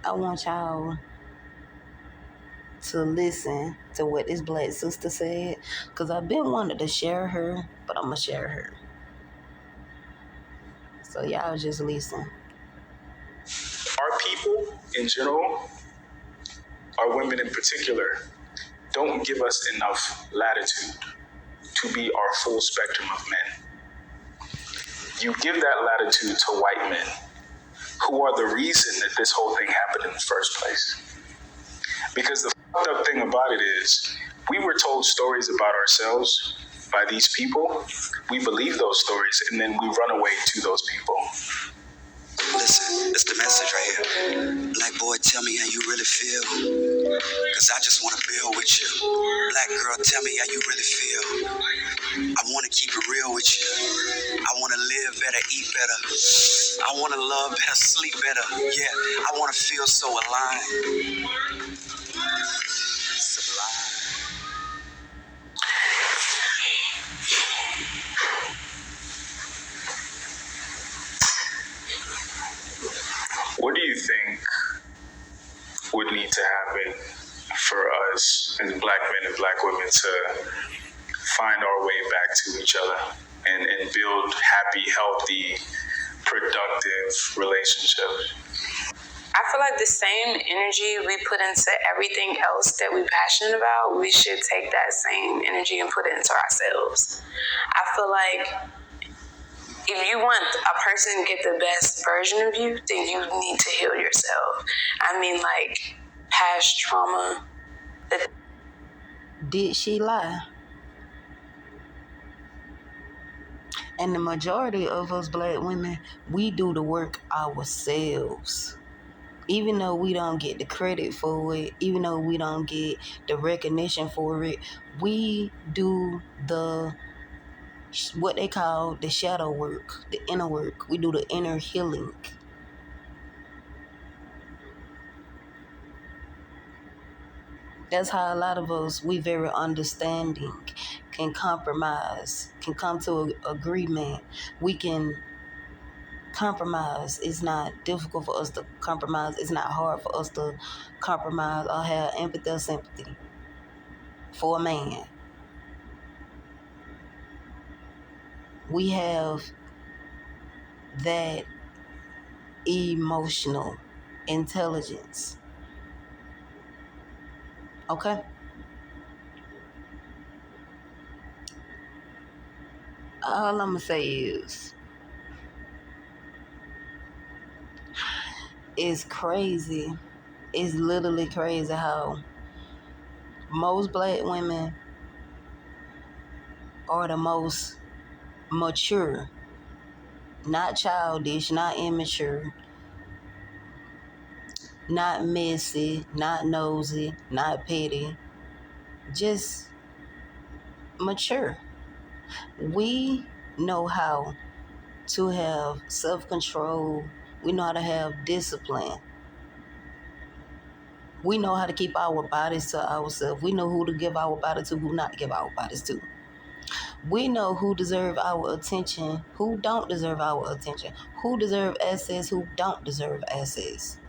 I want y'all to listen to what this black sister said, because I've been wanting to share her, but I'm going to share her. So y'all just listen. Our people in general, our women in particular, don't give us enough latitude to be our full spectrum of men. You give that latitude to white men, who are the reason that this whole thing happened in the first place. Because the fucked up thing about it is, we were told stories about ourselves by these people. We believe those stories, and then we run away to those people. Listen, it's the message right here. Black boy, tell me how you really feel. Cause I just wanna build with you. Black girl, tell me how you really feel. I wanna keep it real with you. I wanna live better, eat better. I wanna love better, sleep better. Yeah, I wanna feel so aligned. Sublime. What do you think would need to happen for us as black men and black women to find our way back to each other and build happy, healthy, productive relationships? I feel like the same energy we put into everything else that we're passionate about, we should take that same energy and put it into ourselves. I feel like if you want a person to get the best version of you, then you need to heal yourself. I mean, like, past trauma. Did she lie? And the majority of us black women, we do the work ourselves. Even though we don't get the credit for it, even though we don't get the recognition for it, we do what they call the shadow work, the inner work. We do the inner healing. That's how a lot of us, we very understanding, can compromise, can come to an agreement. We can compromise. It's not difficult for us to compromise. It's not hard for us to compromise or have empathy or sympathy for a man. We have that emotional intelligence. Okay? All I'm going to say is, it's crazy. It's literally crazy how most black women are the most mature, not childish, not immature, not messy, not nosy, not petty, just mature. We know how to have self-control. We know how to have discipline. We know how to keep our bodies to ourselves. We know who to give our body to, who not to give our bodies to. We know who deserve our attention, who don't deserve our attention, who deserve access, who don't deserve access.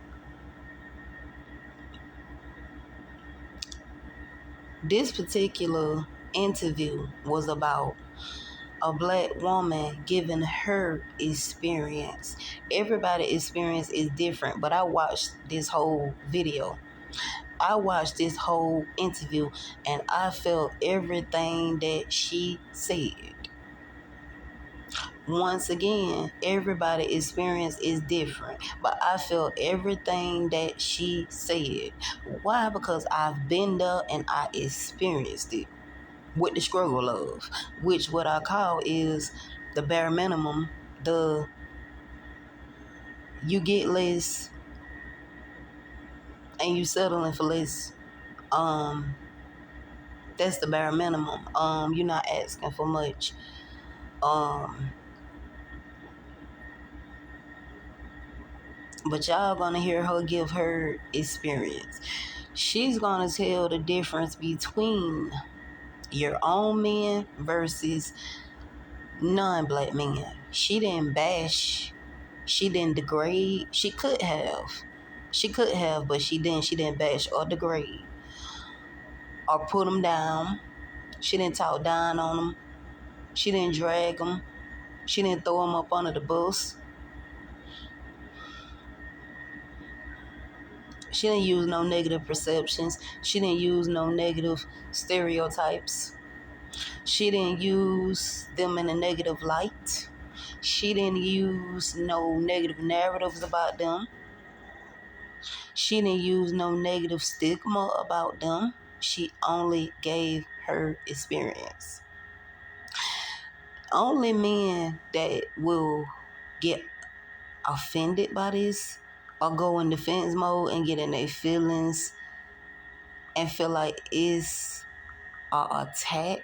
This particular interview was about a black woman giving her experience. Everybody's experience is different, but I watched this whole video. I watched this whole interview and I felt everything that she said. Once again, everybody's experience is different, but I felt everything that she said. Why? Because I've been there and I experienced it with the struggle of, which what I call is the bare minimum. You get less and you settling for less. That's the bare minimum. You're not asking for much. But y'all gonna hear her give her experience. She's gonna tell the difference between your own men versus non-black men. She didn't bash. She didn't degrade. She could have. She could have, but she didn't. She didn't bash or degrade or put them down. She didn't talk down on them. She didn't drag them. She didn't throw them up under the bus. She didn't use no negative perceptions. She didn't use no negative stereotypes. She didn't use them in a negative light. She didn't use no negative narratives about them. She didn't use no negative stigma about them. She only gave her experience. Only men that will get offended by this or go in defense mode and get in their feelings and feel like it's an attack.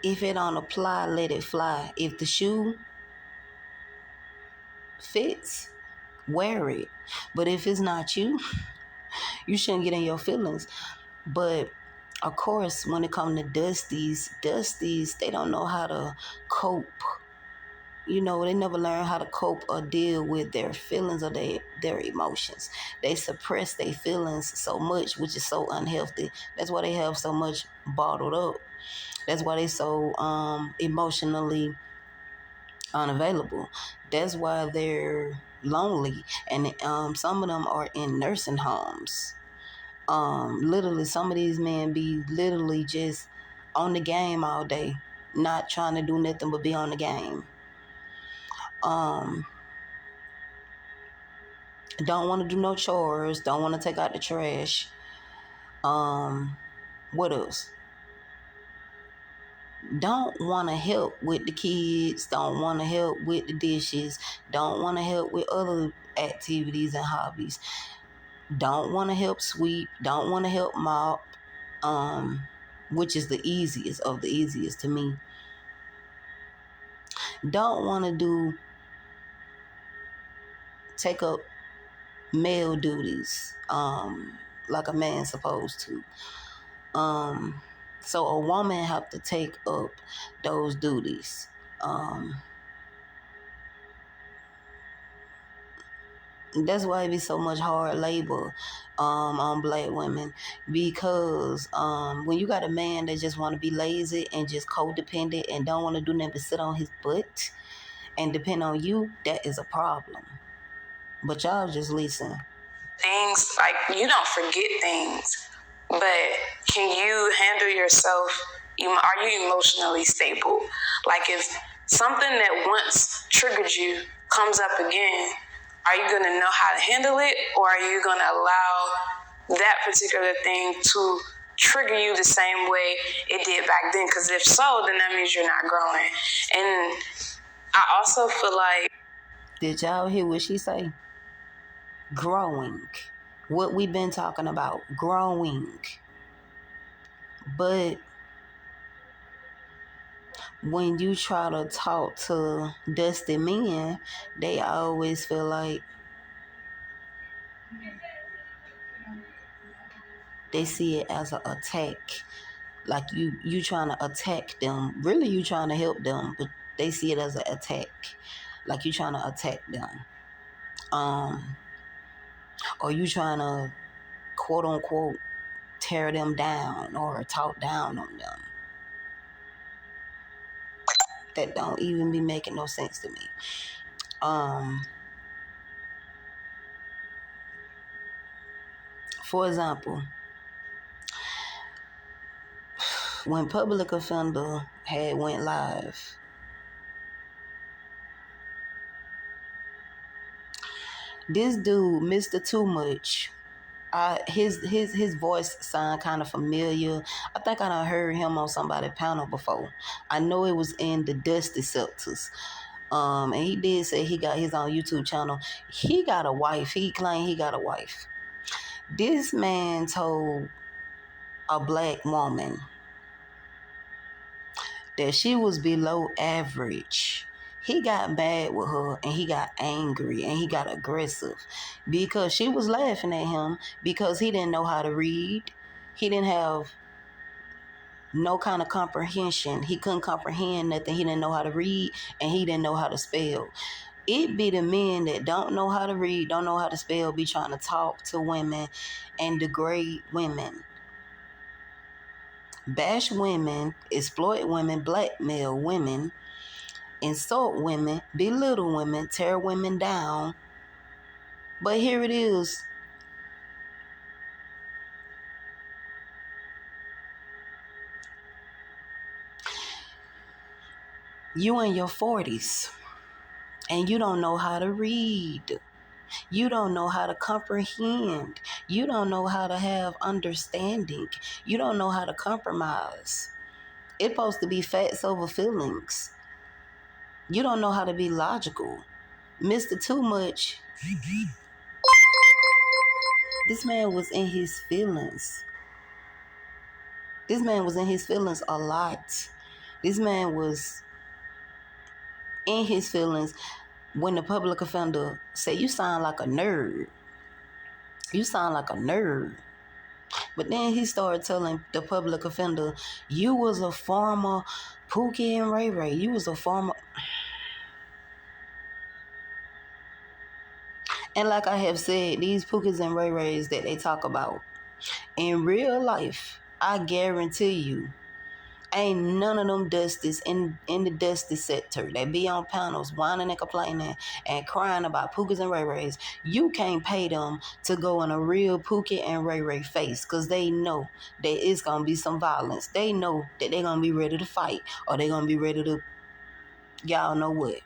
If it don't apply, let it fly. If the shoe fits, wear it. But if it's not you, you shouldn't get in your feelings. But of course, when it comes to dusties, they don't know how to cope. You know, they never learn how to cope or deal with their feelings or their emotions. They suppress their feelings so much, which is so unhealthy. That's why they have so much bottled up. That's why they so emotionally unavailable. That's why they're lonely. And some of them are in nursing homes. Literally, some of these men be literally just on the game all day, not trying to do nothing but be on the game. Don't want to do no chores, don't want to take out the trash. What else? Don't want to help with the kids, don't want to help with the dishes, don't want to help with other activities and hobbies, don't want to help sweep, don't want to help mop, which is the easiest of the easiest to me. Don't want to take up male duties like a man's supposed to. So a woman have to take up those duties. That's why it be so much hard labor on black women, because when you got a man that just want to be lazy and just codependent and don't want to do nothing but sit on his butt and depend on you, that is a problem. But y'all just listen. Things like, you don't forget things, but can you handle yourself? Are you emotionally stable? Like, if something that once triggered you comes up again, are you going to know how to handle it, or are you going to allow that particular thing to trigger you the same way it did back then? Because if so, then that means you're not growing. And I also feel like... Did y'all hear what she say? Growing. What we've been talking about. Growing. But when you try to talk to dusty men, they always feel like they see it as an attack. Like you trying to attack them. Really, you trying to help them, but they see it as an attack. Like you trying to attack them. Or you trying to, quote unquote, tear them down or talk down on them. That don't even be making no sense to me. For example, when Public Offender had went live, this dude, Mr. Too Much, his voice sound kind of familiar. I think I done heard him on somebody's panel before. I know it was in the Dusty Scepters. And he did say he got his own YouTube channel. He got a wife. He claimed he got a wife. This man told a black woman that she was below average. He got mad with her and he got angry and he got aggressive because she was laughing at him because he didn't know how to read. He didn't have no kind of comprehension. He couldn't comprehend nothing. He didn't know how to read, and he didn't know how to spell. It be the men that don't know how to read, don't know how to spell, be trying to talk to women and degrade women, bash women, exploit women, blackmail women, insult women, belittle women, tear women down. But here it is. You in your 40s and you don't know how to read. You don't know how to comprehend. You don't know how to have understanding. You don't know how to compromise. It's supposed to be facts over feelings. You don't know how to be logical. Mr. Too Much, this man was in his feelings. This man was in his feelings a lot. This man was in his feelings when the public offender said, you sound like a nerd. You sound like a nerd. But then he started telling the public offender, you was a former Pookie and Ray Ray. You was a former... And like I have said, these Pookies and Ray Rays that they talk about, in real life, I guarantee you, ain't none of them dusties in the dusty sector that be on panels whining and complaining and crying about Pookies and Ray Rays. You can't pay them to go in a real Pookie and Ray Ray face, because they know that it's going to be some violence. They know that they're going to be ready to fight, or they're going to be ready to, y'all know what.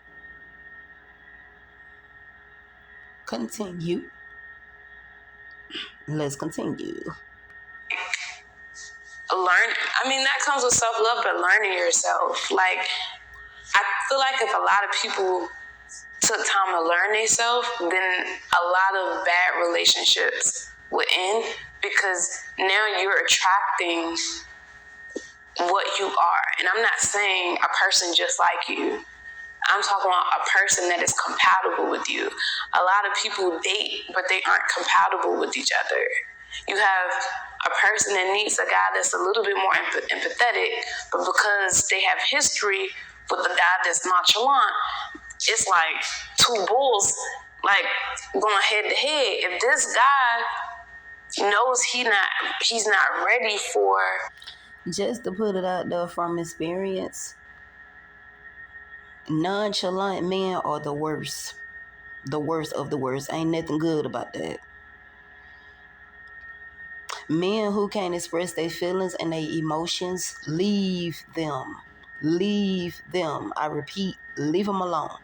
Continue. Let's continue. That comes with self-love, but learning yourself. Like, I feel like if a lot of people took time to learn themselves, then a lot of bad relationships would end, because now you're attracting what you are. And I'm not saying a person just like you. I'm talking about a person that is compatible with you. A lot of people date, but they aren't compatible with each other. You have a person that needs a guy that's a little bit more empathetic, but because they have history with the guy that's nonchalant, it's like two bulls like going head to head. If this guy knows he's not ready for... Just to put it out there from experience, nonchalant men are the worst. The worst of the worst. Ain't nothing good about that. Men who can't express their feelings and their emotions, leave them. Leave them. I repeat, leave them alone.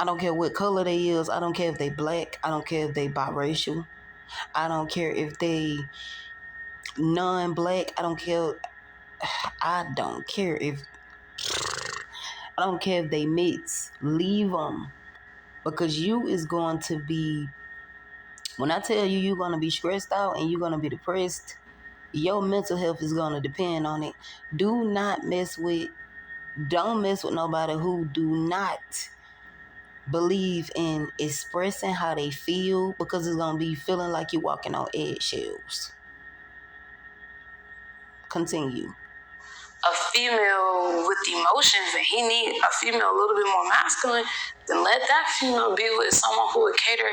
I don't care what color they is. I don't care if they black. I don't care if they biracial. I don't care if they non-black. I don't care if they mix. Leave them. Because you is going to be... When I tell you you're going to be stressed out and you're going to be depressed, your mental health is going to depend on it. Don't mess with nobody who do not believe in expressing how they feel, because it's going to be feeling like you're walking on eggshells. Continue. A female with emotions and he need a female a little bit more masculine, then let that female be with someone who would cater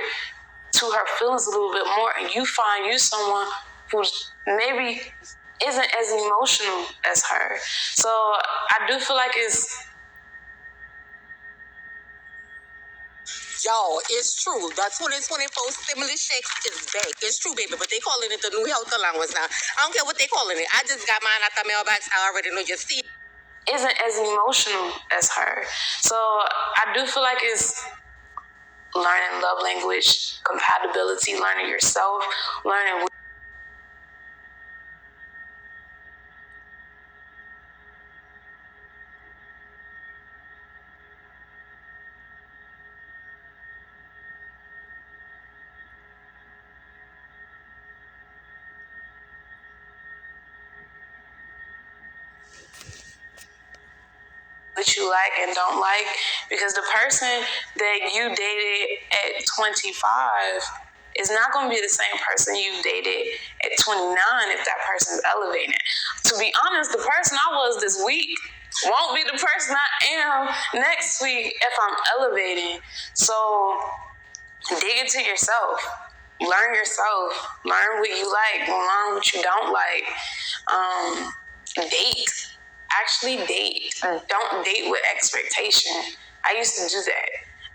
to her feelings a little bit more, and you find you someone who maybe isn't as emotional as her. So I do feel like it's... Y'all, it's true. The 2024 stimulus checks is back. It's true, baby, but they calling it the new health allowance now. I don't care what they calling it. I just got mine out the mailbox. I already know you see. Isn't as emotional as her. So I do feel like it's learning love language, compatibility, learning yourself, learning... what you like and don't like, because the person that you dated at 25 is not going to be the same person you dated at 29 if that person's elevating. To to be honest, the person I was this week won't be the person I am next week if I'm elevating. So dig into yourself. Learn yourself. Learn what you like. Learn what you don't like. Date. Actually date. Don't date with expectation. I used to do that.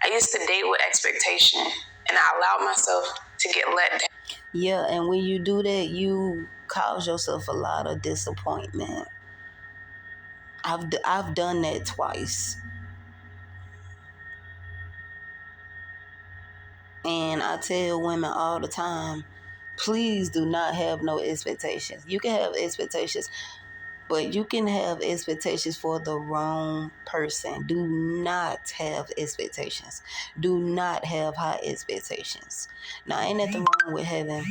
I used to date with expectation, and I allowed myself to get let down. Yeah, and when you do that, you cause yourself a lot of disappointment. I've done that twice. And I tell women all the time, please do not have no expectations. You can have expectations, but you can have expectations for the wrong person. Do not have expectations. Do not have high expectations. Now, ain't nothing wrong with having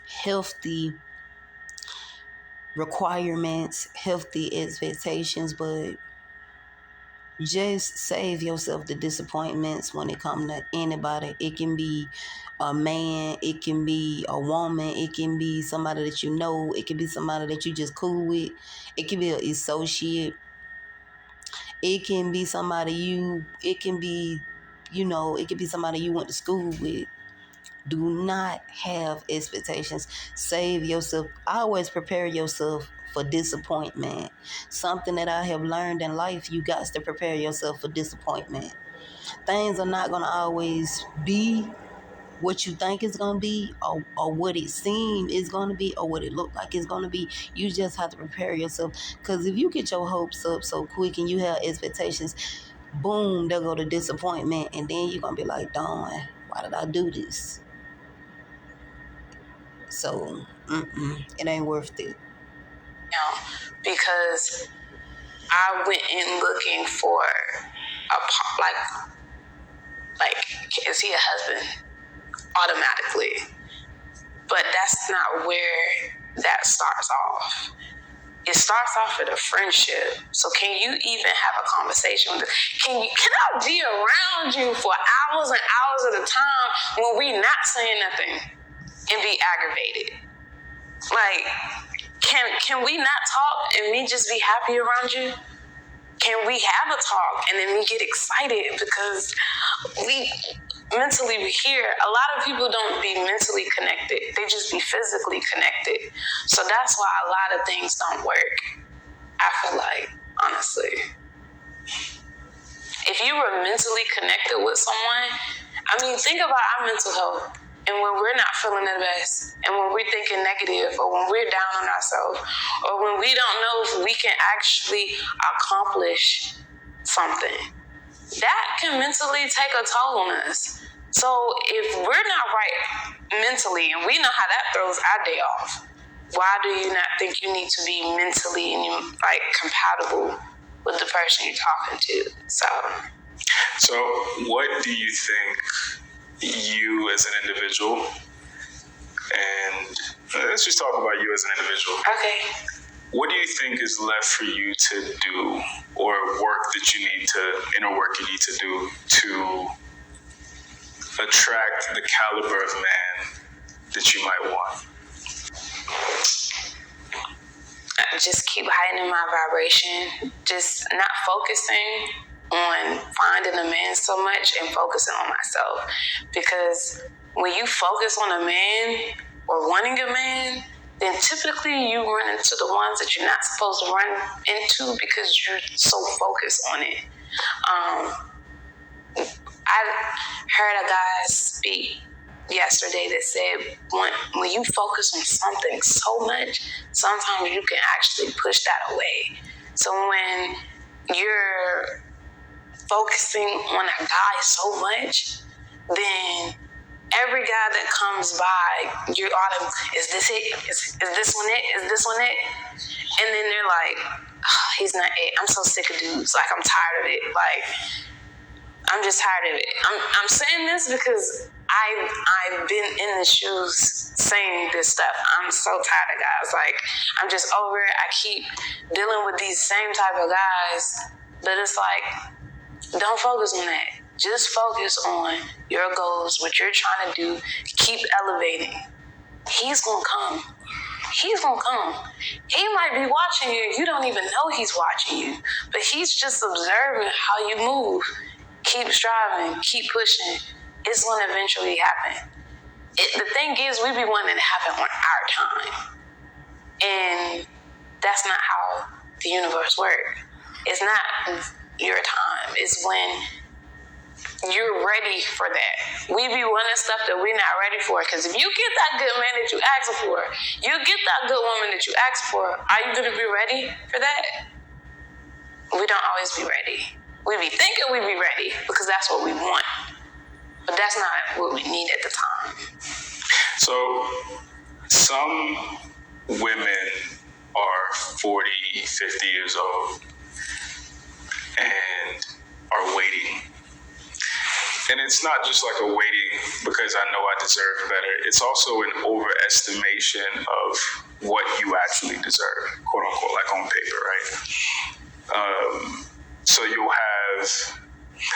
healthy requirements, healthy expectations, but just save yourself the disappointments when it comes to anybody. It can be a man, it can be a woman, it can be somebody that you know, it can be somebody that you just cool with, it can be an associate, it can be somebody it can be somebody you went to school with. Do not have expectations. Save yourself. Always prepare yourself for disappointment. Something that I have learned in life, you got to prepare yourself for disappointment. Things are not going to always be what you think it's going to be, or what it seems it's going to be, or what it look like it's going to be. You just have to prepare yourself, because if you get your hopes up so quick and you have expectations, boom, there go the disappointment, and then you're going to be like, darn, why did I do this? So, it ain't worth it. Because I went in looking for like, is he a husband? Automatically. But that's not where that starts off. It starts off with a friendship. So can you even have a conversation with Can I be around you for hours and hours at a time when we not saying nothing and be aggravated? Like, can we not talk and me just be happy around you? Can we have a talk and then we get excited because we mentally here? A lot of people don't be mentally connected. They just be physically connected. So that's why a lot of things don't work, I feel like, honestly. If you were mentally connected with someone, I mean, think about our mental health. And when we're not feeling the best, and when we're thinking negative, or when we're down on ourselves, or when we don't know if we can actually accomplish something, that can mentally take a toll on us. So if we're not right mentally, and we know how that throws our day off, why do you not think you need to be mentally and compatible with the person you're talking to? So what do you think you as an individual, and let's just talk about you as an individual. Okay. What do you think is left for you to do, or inner work you need to do to attract the caliber of man that you might want? Just keep heightening my vibration. Just not focusing on finding a man so much and focusing on myself. Because when you focus on a man or wanting a man, then typically you run into the ones that you're not supposed to run into because you're so focused on it. I heard a guy speak yesterday that said when you focus on something so much, sometimes you can actually push that away. So when you're focusing on a guy so much, then every guy that comes by, you're automatically, is this it? Is this one it? Is this one it? And then they're like, oh, he's not it. I'm so sick of dudes. Like, I'm tired of it. Like, I'm just tired of it. I'm saying this because I've been in the shoes saying this stuff. I'm so tired of guys. Like, I'm just over it. I keep dealing with these same type of guys. But it's like, don't focus on that. Just focus on your goals, what you're trying to do. Keep elevating. He's going to come. he's gonna come. He might be watching you. You don't even know he's watching you, but he's just observing how you move. Keep striving, keep pushing. It's gonna eventually happen. The thing is, we be wanting it to happen on our time, and that's not how the universe works. It's not your time. It's when you're ready for that. We be wanting stuff that we're not ready for. Because if you get that good man that you asked for, you get that good woman that you asked for, are you going to be ready for that? We don't always be ready. We be thinking we be ready because that's what we want. But that's not what we need at the time. So, some women are 40, 50 years old and are waiting. And it's not just like a waiting because I know I deserve better. It's also an overestimation of what you actually deserve, quote unquote, like on paper, right? So you'll have,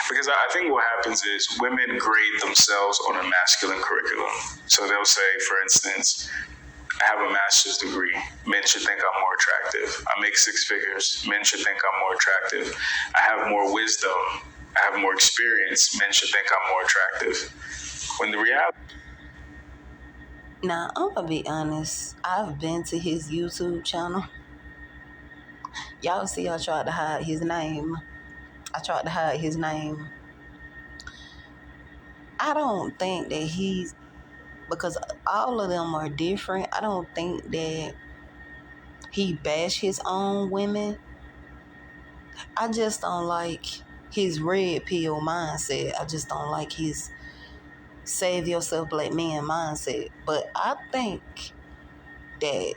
because I think what happens is women grade themselves on a masculine curriculum. So they'll say, for instance, I have a master's degree. Men should think I'm more attractive. I make 6 figures. Men should think I'm more attractive. I have more wisdom. I have more experience. Men should think I'm more attractive. When the reality... Now, I'm gonna be honest. I've been to his YouTube channel. Y'all see I tried to hide his name. I don't think that he's... Because all of them are different. I don't think that he bash his own women. I just don't like his red pill mindset. I just don't like his save yourself black man mindset. But I think that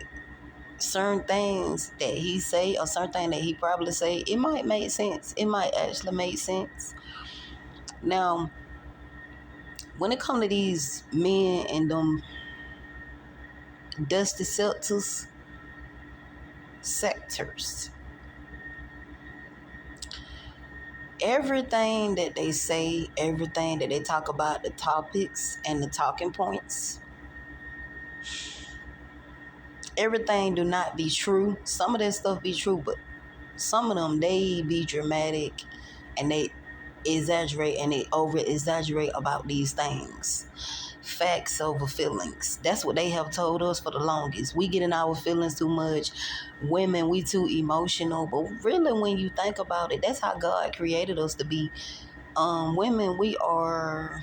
certain things that he say or certain things that he probably say, it might make sense. It might actually make sense. Now, when it comes to these men and them dusty sectors, everything that they say, everything that they talk about, the topics and the talking points, everything do not be true. Some of that stuff be true, but some of them, they be dramatic and they exaggerate and they over exaggerate about these things. Facts over feelings. That's what they have told us for the longest. We get in our feelings too much. Women, we too emotional. But really, when you think about it, that's how God created us to be. Women, we are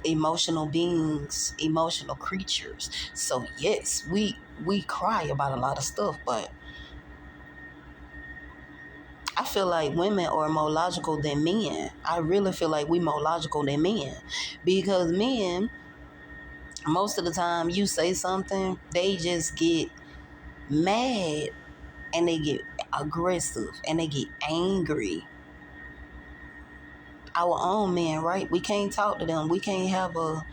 emotional beings, emotional creatures. So yes, we cry about a lot of stuff, but I feel like women are more logical than men. I really feel like we more logical than men. Because men, most of the time you say something, they just get mad and they get aggressive and they get angry. Our own men, right? We can't talk to them. We can't have a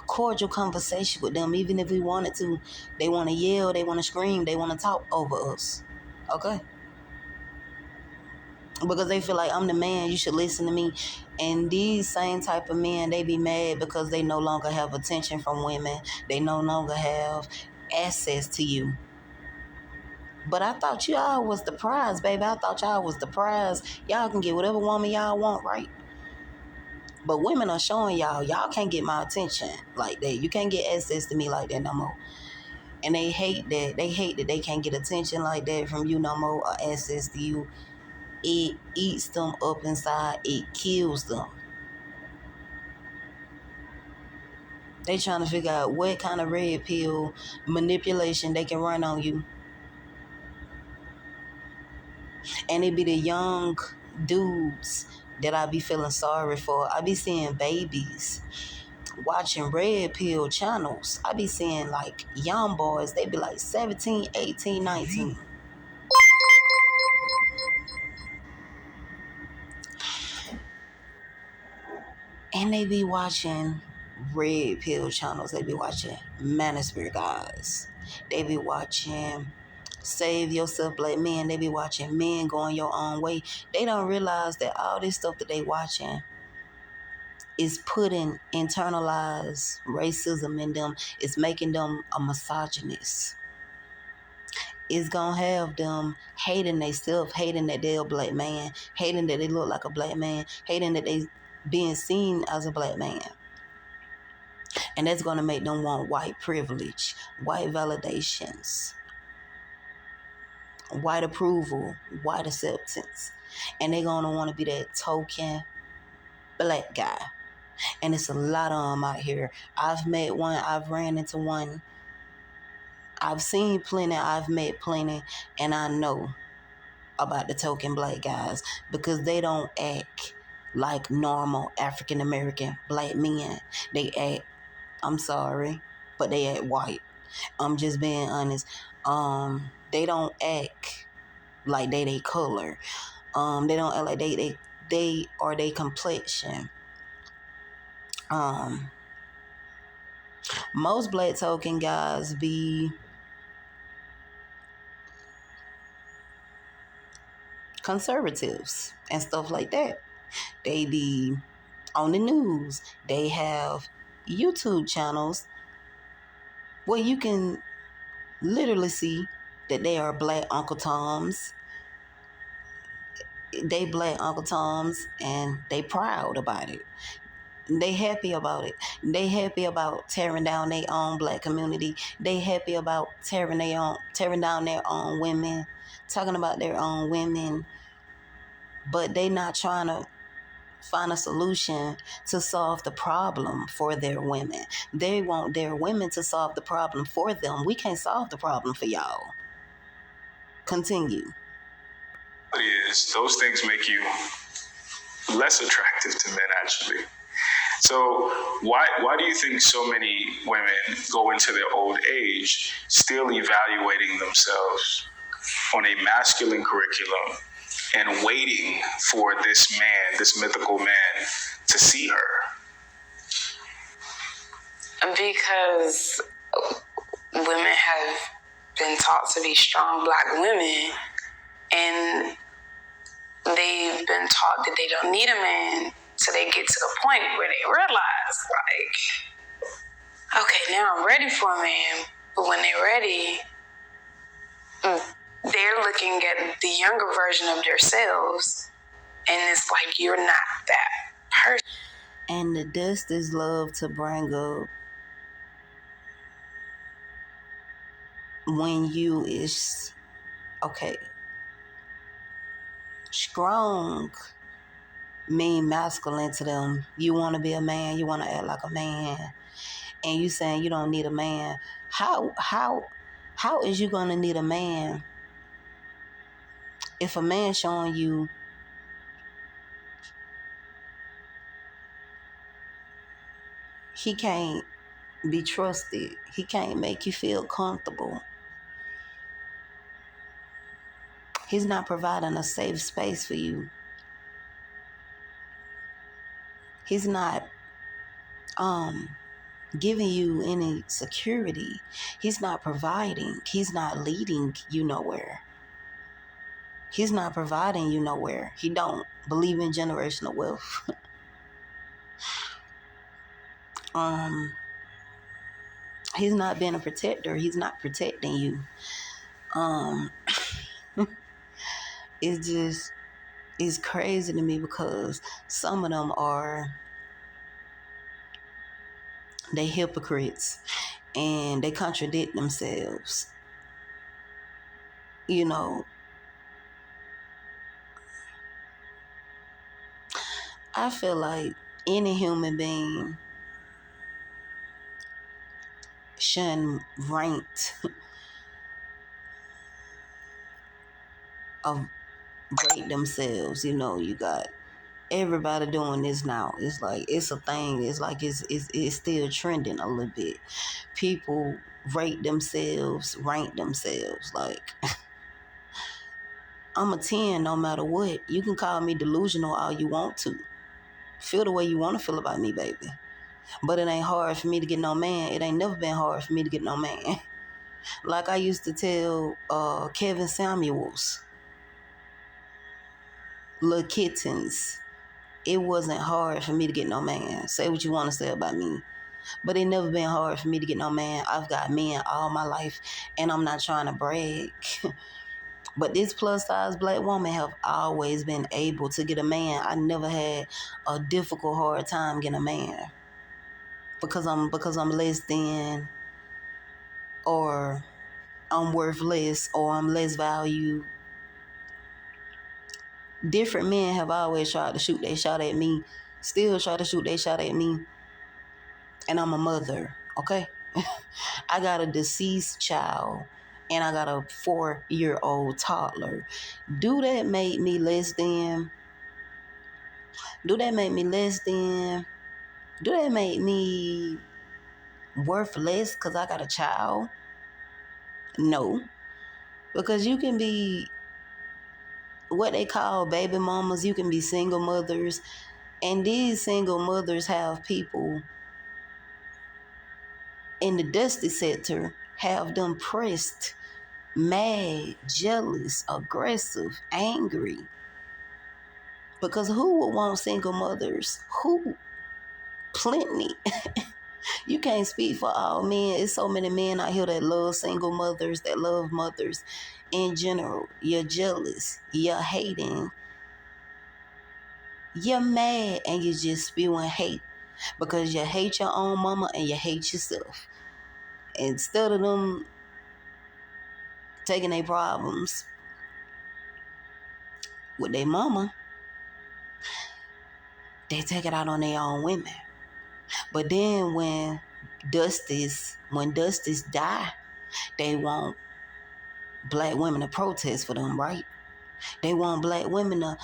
cordial conversation with them, even if we wanted to. They want to yell, they want to scream, they want to talk over us. Okay? Because they feel like I'm the man, you should listen to me. And these same type of men, they be mad because they no longer have attention from women. They no longer have access to you. But I thought y'all was the prize, baby. I thought y'all was the prize. Y'all can get whatever woman y'all want, right? But women are showing y'all can't get my attention like that. You can't get access to me like that no more. And they hate that. They hate that they can't get attention like that from you no more or access to you. It eats them up inside. It kills them. They trying to figure out what kind of red pill manipulation they can run on you. And it be the young dudes that I be feeling sorry for. I be seeing babies watching red pill channels. I be seeing like young boys. They be like 17, 18, 19. And they be watching red pill channels. They be watching Manosphere Guys. They be watching Save Yourself Black Men. They be watching Men Going Your Own Way. They don't realize that all this stuff that they watching is putting internalized racism in them. It's making them a misogynist. It's gonna have them hating themselves, hating that they're a black man, hating that they look like a black man, hating that they being seen as a black man. And that's gonna make them want white privilege, white validations, white approval, white acceptance. And they're gonna want to be that token black guy. And it's a lot of them out here. I've met one, I've ran into one, I've seen plenty, I've met plenty, and I know about the token black guys because they don't act like normal African American black men. They act, I'm sorry, but they act white. I'm just being honest. They don't act like they color. They don't act like they or they complexion. Most black token guys be conservatives and stuff like that. They be on the news. They have YouTube channels where you can literally see that they are black Uncle Toms. They black Uncle Toms and they proud about it. They happy about it. They happy about tearing down their own black community. They happy about tearing down their own women, talking about their own women. But they not trying to find a solution to solve the problem for their women. They want their women to solve the problem for them. We can't solve the problem for y'all. Continue. Those things make you less attractive to men, actually. So why do you think so many women go into their old age still evaluating themselves on a masculine curriculum and waiting for this man, this mythical man, to see her? Because women have been taught to be strong black women, and they've been taught that they don't need a man till they get to the point where they realize, like, okay, now I'm ready for a man. But when they're ready, they're looking at the younger version of themselves, and it's like, you're not that person. And the Dusties love to bring up when you is, okay, strong mean masculine to them. You want to be a man, you want to act like a man, and you saying you don't need a man. How is you going to need a man if a man showing you he can't be trusted, he can't make you feel comfortable, he's not providing a safe space for you, he's not giving you any security, he's not providing, he's not leading you nowhere, he's not providing you nowhere, he don't believe in generational wealth. He's not being a protector, he's not protecting you. It's crazy to me because some of them they hypocrites and they contradict themselves. You know, I feel like any human being shouldn't rate themselves. You know, you got everybody doing this now. It's like it's a thing. It's like it's still trending a little bit. People rate themselves, rank themselves. Like I'm a 10 no matter what. You can call me delusional all you want to. Feel the way you want to feel about me, baby. But it ain't hard for me to get no man. It ain't never been hard for me to get no man. Like I used to tell Kevin Samuels, little kittens, it wasn't hard for me to get no man. Say what you want to say about me. But it never been hard for me to get no man. I've got men all my life, and I'm not trying to brag. But this plus size black woman have always been able to get a man. I never had a difficult, hard time getting a man. Because I'm less than, or I'm worth less, or I'm less valued. Different men have always tried to shoot their shot at me, still try to shoot their shot at me, and I'm a mother, okay? I got a deceased child, and I got a 4-year-old toddler. Do that make me less than? Do that make me less than? Do that make me worth less because I got a child? No. Because you can be what they call baby mamas, you can be single mothers, and these single mothers have people in the dusty sector have them pressed, mad, jealous, aggressive, angry. Because who would want single mothers? Who? Plenty. You can't speak for all men. It's so many men out here that love single mothers, that love mothers in general. You're jealous. You're hating. You're mad, and you're just spewing hate because you hate your own mama and you hate yourself. Instead of them taking their problems with their mama, they take it out on their own women. But then when Dusties die, they want black women to protest for them, right? They want black women to,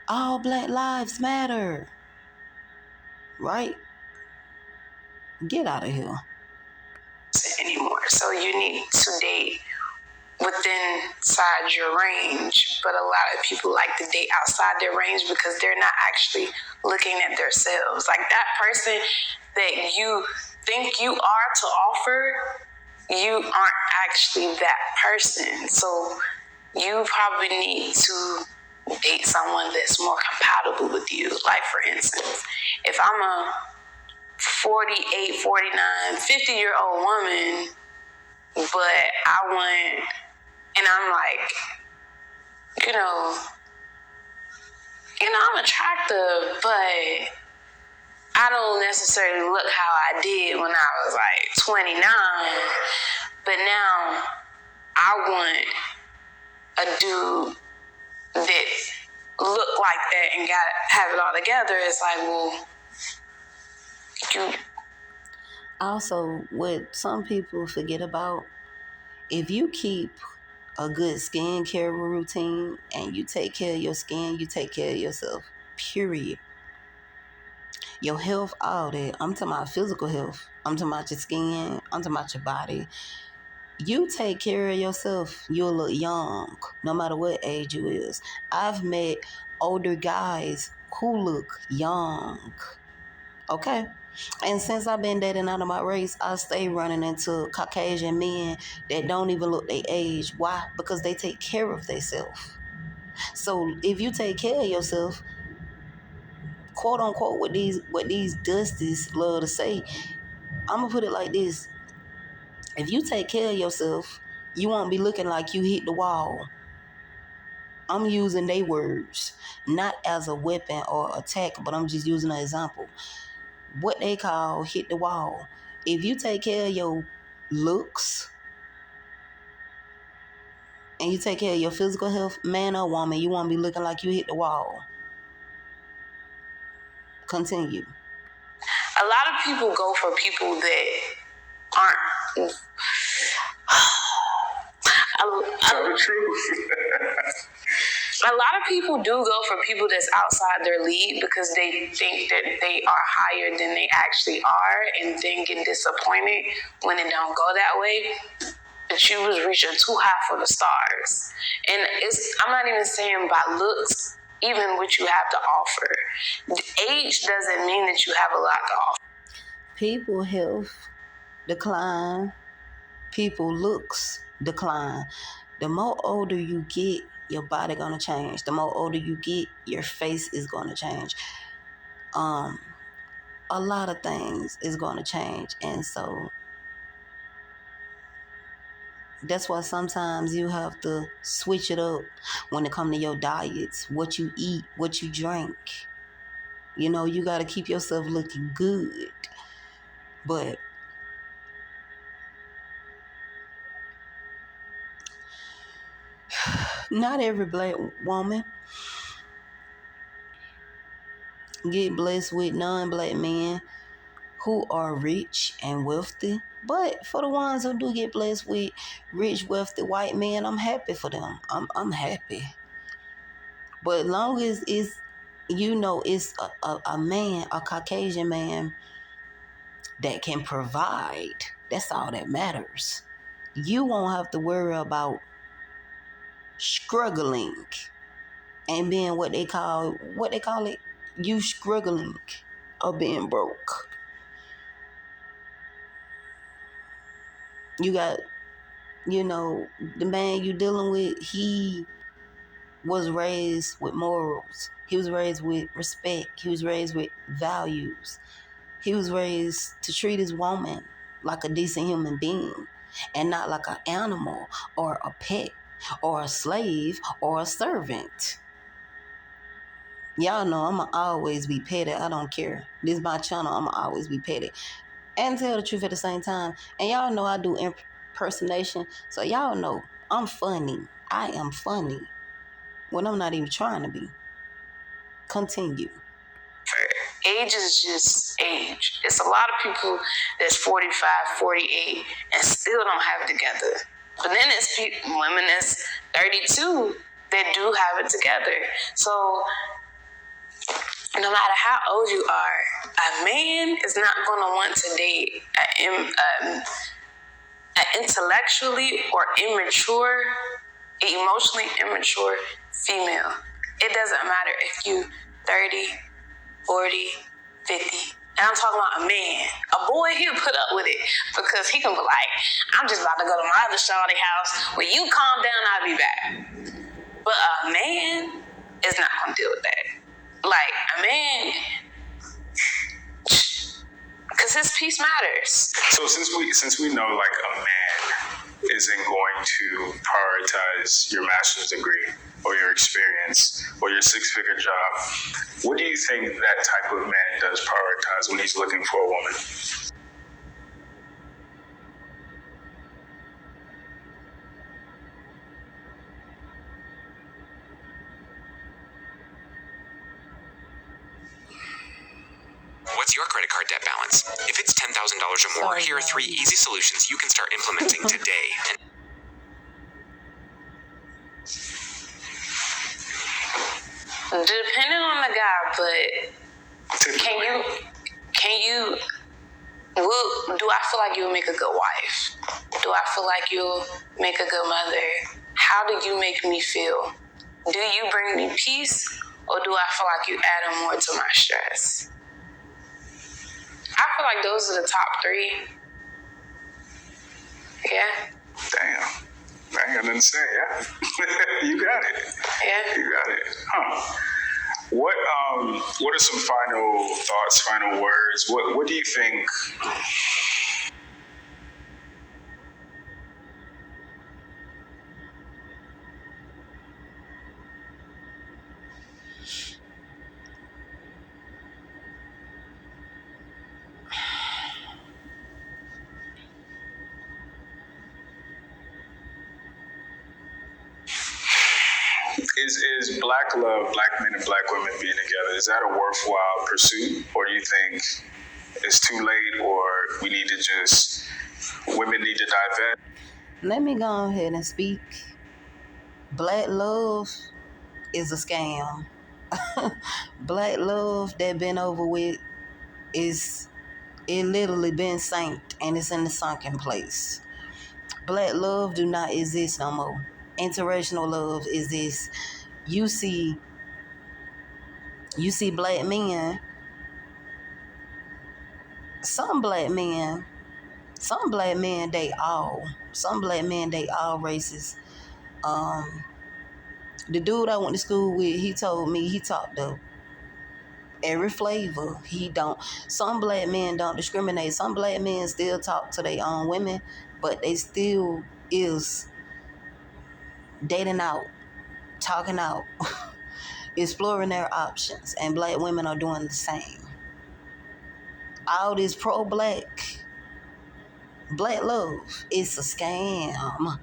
all black lives matter, right? Get out of here. Anymore. So you need to date within inside your range, but a lot of people like to date outside their range because they're not actually looking at themselves. Like that person that you think you are to offer, you aren't actually that person. So you probably need to date someone that's more compatible with you. Like for instance, if I'm a 48, 49, 50-year-old woman, but I want, and I'm like, I'm attractive, but I don't necessarily look how I did when I was like 29. But now I want a dude that look like that and have it all together. It's like, well, you. Also, what some people forget about, if you keep a good skincare routine and you take care of your skin, you take care of yourself, period. Your health, all that. I'm talking about physical health. I'm talking about your skin. I'm talking about your body. You take care of yourself, you'll look young, no matter what age you is. I've met older guys who look young. Okay? And since I've been dating out of my race, I stay running into Caucasian men that don't even look their age. Why? Because they take care of themselves. So if you take care of yourself, quote unquote, what these dusties love to say, I'm gonna put it like this: if you take care of yourself, you won't be looking like you hit the wall. I'm using their words, not as a weapon or attack, but I'm just using an example. What they call hit the wall. If you take care of your looks and you take care of your physical health, man or woman, you won't be looking like you hit the wall. Continue. A lot of people go for people that aren't. Tell the truth. A lot of people do go for people that's outside their league because they think that they are higher than they actually are, and then get disappointed when it don't go that way. That you was reaching too high for the stars. And I'm not even saying by looks, even what you have to offer. Age doesn't mean that you have a lot to offer. People health decline. People looks decline. The more older you get, your body gonna change. The more older you get, your face is gonna change. A lot of things is gonna change, and so that's why sometimes you have to switch it up when it comes to your diets, what you eat, what you drink. You know, you got to keep yourself looking good. But not every black woman get blessed with non-black men who are rich and wealthy. But for the ones who do get blessed with rich, wealthy white men, I'm happy for them. I'm happy. But as long as it's, it's a man, a Caucasian man that can provide, that's all that matters. You won't have to worry about struggling and being what they call it, you struggling or being broke. You got, the man you dealing with, he was raised with morals. He was raised with respect. He was raised with values. He was raised to treat his woman like a decent human being and not like an animal or a pet or a slave or a servant. Y'all know I'ma always be petty. I don't care. This is my channel. I'ma always be petty and tell the truth at the same time. And y'all know I do impersonation, so y'all know I'm funny. I am funny when I'm not even trying to be. Continue. Age is just age. It's a lot of people that's 45, 48 and still don't have it together. But then it's women that's 32 that do have it together. So no matter how old you are, a man is not going to want to date an intellectually or immature, emotionally immature female. It doesn't matter if you 30, 40, 50. And I'm talking about a man. A boy, he'll put up with it because he can be like, I'm just about to go to my other shawty house. When you calm down, I'll be back. But a man is not going to deal with that. Like, a man, because his peace matters. So since we know like a man isn't going to prioritize your master's degree or your experience or your six-figure job, what do you think that type of man does prioritize when he's looking for a woman? What's your credit card debt balance? If it's $10,000 or more, here are 3 easy solutions you can start implementing today. Depending on the guy, but do I feel like you'll make a good wife? Do I feel like you'll make a good mother? How do you make me feel? Do you bring me peace, or do I feel like you add more to my stress? I feel like those are the top 3. Yeah. Damn. I ain't got nothing to say, yeah. You got it. Yeah. You got it. Huh. What are some final thoughts, final words? What do you think? Is black love, black men and black women being together, is that a worthwhile pursuit? Or do you think it's too late, or we need to women need to divest? Let me go ahead and speak. Black love is a scam. Black love that been over with it literally been sank and it's in the sunken place. Black love do not exist no more. Interracial love exists. You see black men, some black men date all. Some black men date all races. The dude I went to school with, he told me he talked to every flavor. He don't. Some black men don't discriminate. Some black men still talk to their own women, but they still is dating out, talking out, exploring their options, and black women are doing the same. All this pro-black love, it's a scam.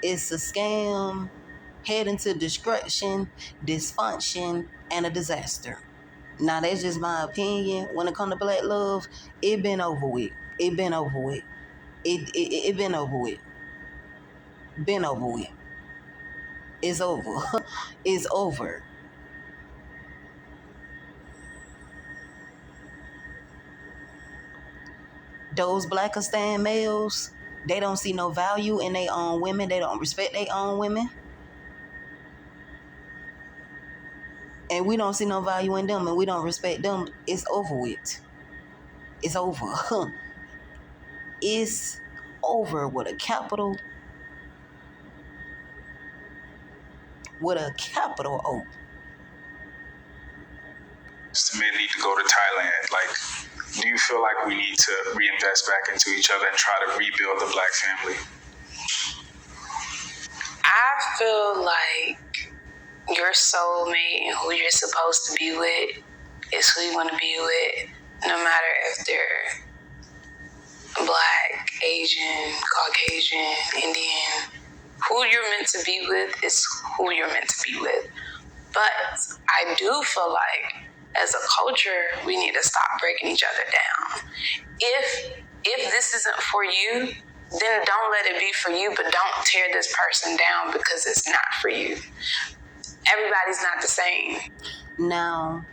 It's a scam heading to destruction, dysfunction, and a disaster. Now that's just my opinion. When it comes to black love, it been over with. It been over with. It been over with. Been over with. It's over. It's over. Those Blackistan males, they don't see no value in their own women. They don't respect their own women. And we don't see no value in them and we don't respect them. It's over with. It's over. It's over with a capital O. Men need to go to Thailand. Like, do you feel like we need to reinvest back into each other and try to rebuild the black family? I feel like your soulmate and who you're supposed to be with is who you want to be with, no matter if they're Black, Asian, Caucasian, Indian. Who you're meant to be with is who you're meant to be with. But I do feel like as a culture, we need to stop breaking each other down. If this isn't for you, then don't let it be for you, but don't tear this person down because it's not for you. Everybody's not the same. Now,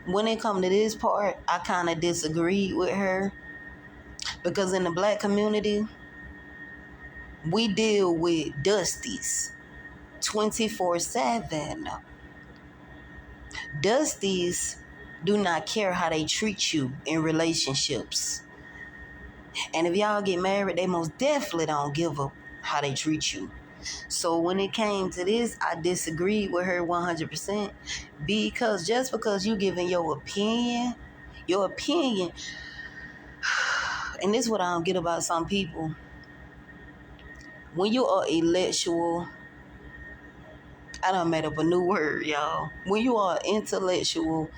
when it comes to this part, I kind of disagreed with her because in the black community, we deal with dusties 24/7. Dusties do not care how they treat you in relationships. And if y'all get married, they most definitely don't give up how they treat you. So when it came to this, I disagreed with her 100% because just because you giving your opinion, and this is what I don't get about some people. When you are intellectual, I done made up a new word, y'all. When you are intellectual,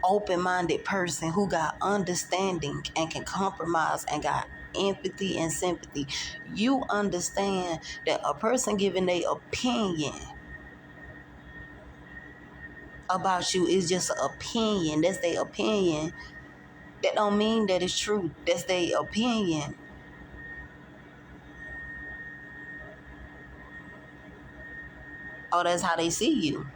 open-minded person who got understanding and can compromise and got empathy and sympathy, you understand that a person giving their opinion about you is just an opinion. That's their opinion. That don't mean that it's true. That's their opinion. Or that's how they see you.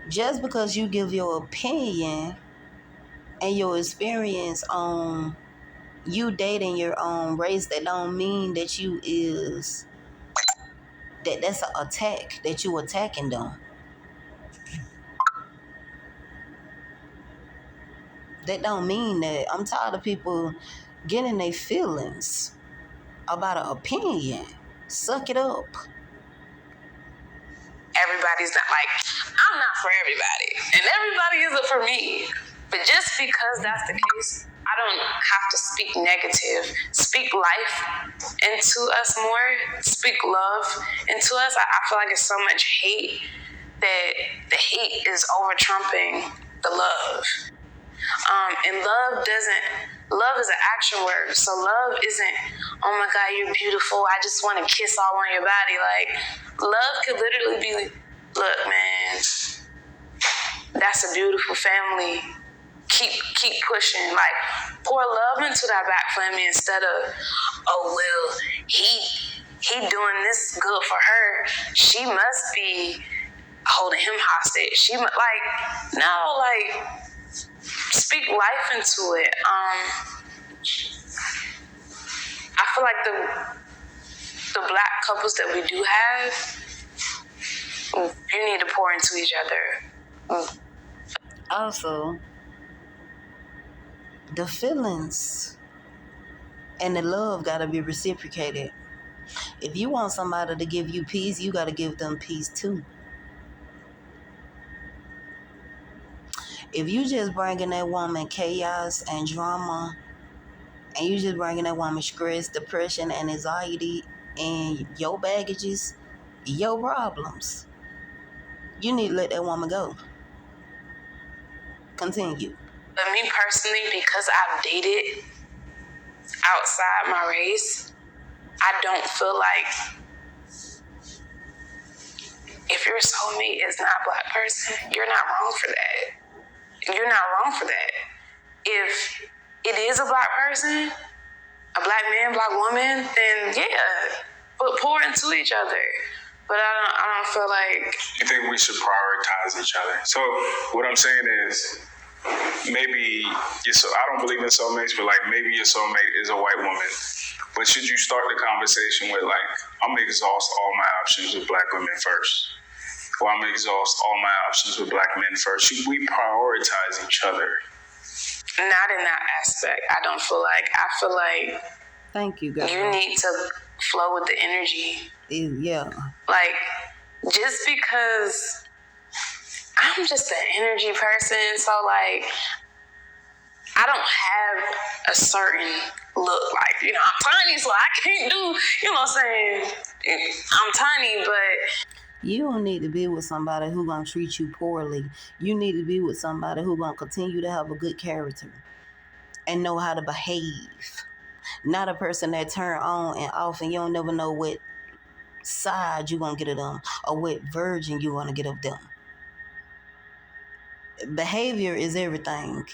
Just because you give your opinion and your experience on you dating your own race, that don't mean that you is that's an attack, that you attacking them. That don't mean that. I'm tired of people getting their feelings about an opinion. Suck it up. Everybody's not like, I'm not for everybody, and everybody isn't for me. But just because that's the case, I don't have to speak negative. Speak life into us more. Speak love into us. I feel like it's so much hate that the hate is over trumping the love. And love is an action word. So love isn't, oh my God, you're beautiful, I just want to kiss all on your body. Like, love could literally be, look, man, that's a beautiful family. Keep pushing. Like, pour love into that black family instead of, oh, well, he doing this good for her. She must be holding him hostage. Speak life into it. I feel like the black couples that we do have, you need to pour into each other. Also, the feelings and the love gotta be reciprocated. If you want somebody to give you peace, you got to give them peace too. If you just bringing that woman chaos and drama, and you just bringing that woman stress, depression, and anxiety, and your baggages, your problems, you need to let that woman go. Continue. But me personally, because I've dated outside my race, I don't feel like if your soulmate is not a black person, you're not wrong for that. You're not wrong for that. If it is a black person, a black man, black woman, then yeah, but pour into each other. But I don't feel like... You think we should prioritize each other? So what I'm saying is, maybe I don't believe in soulmates, but like maybe your soulmate is a white woman. But should you start the conversation with like, I'm gonna exhaust all my options with black women first, or I'm gonna exhaust all my options with black men first? Should we prioritize each other? Not in that aspect. I feel like Thank you, girl. you need to flow with the energy. Yeah. Like, just because I'm just an energy person, so like I don't have a certain look. Like, you know, I'm tiny, so I can't do, you know what I'm saying? I'm tiny, but you don't need to be with somebody who gonna treat you poorly. You need to be with somebody who gonna continue to have a good character and know how to behave. Not a person that turn on and off and you don't never know what side you gonna get of them or what version you wanna get of them. Behavior is everything.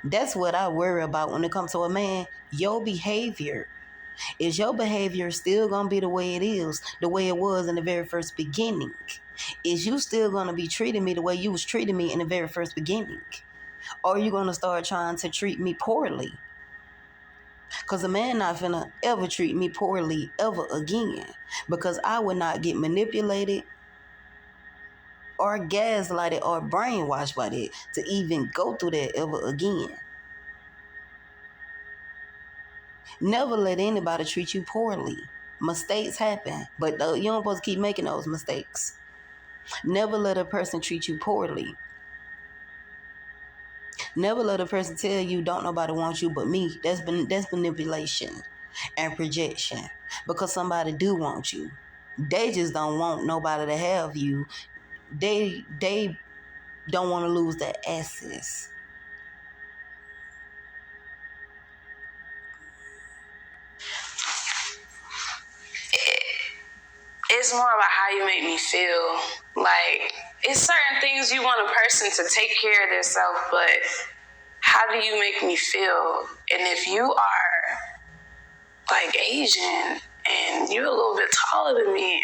That's what I worry about when it comes to a man. Your behavior. Is your behavior still gonna be the way it is, the way it was in the very first beginning? Is you still gonna be treating me the way you was treating me in the very first beginning? Or are you gonna start trying to treat me poorly? Because a man not finna ever treat me poorly ever again, because I would not get manipulated or gaslighted or brainwashed by that to even go through that ever again. Never let anybody treat you poorly. Mistakes happen, but you don't supposed to keep making those mistakes. Never let a person treat you poorly. Never let a person tell you don't nobody want you but me. That's manipulation and projection, because somebody do want you. They just don't want nobody to have you. They don't want to lose their access. It's more about how you make me feel. Like, it's certain things you want a person to take care of themselves, but how do you make me feel? And if you are like Asian and you're a little bit taller than me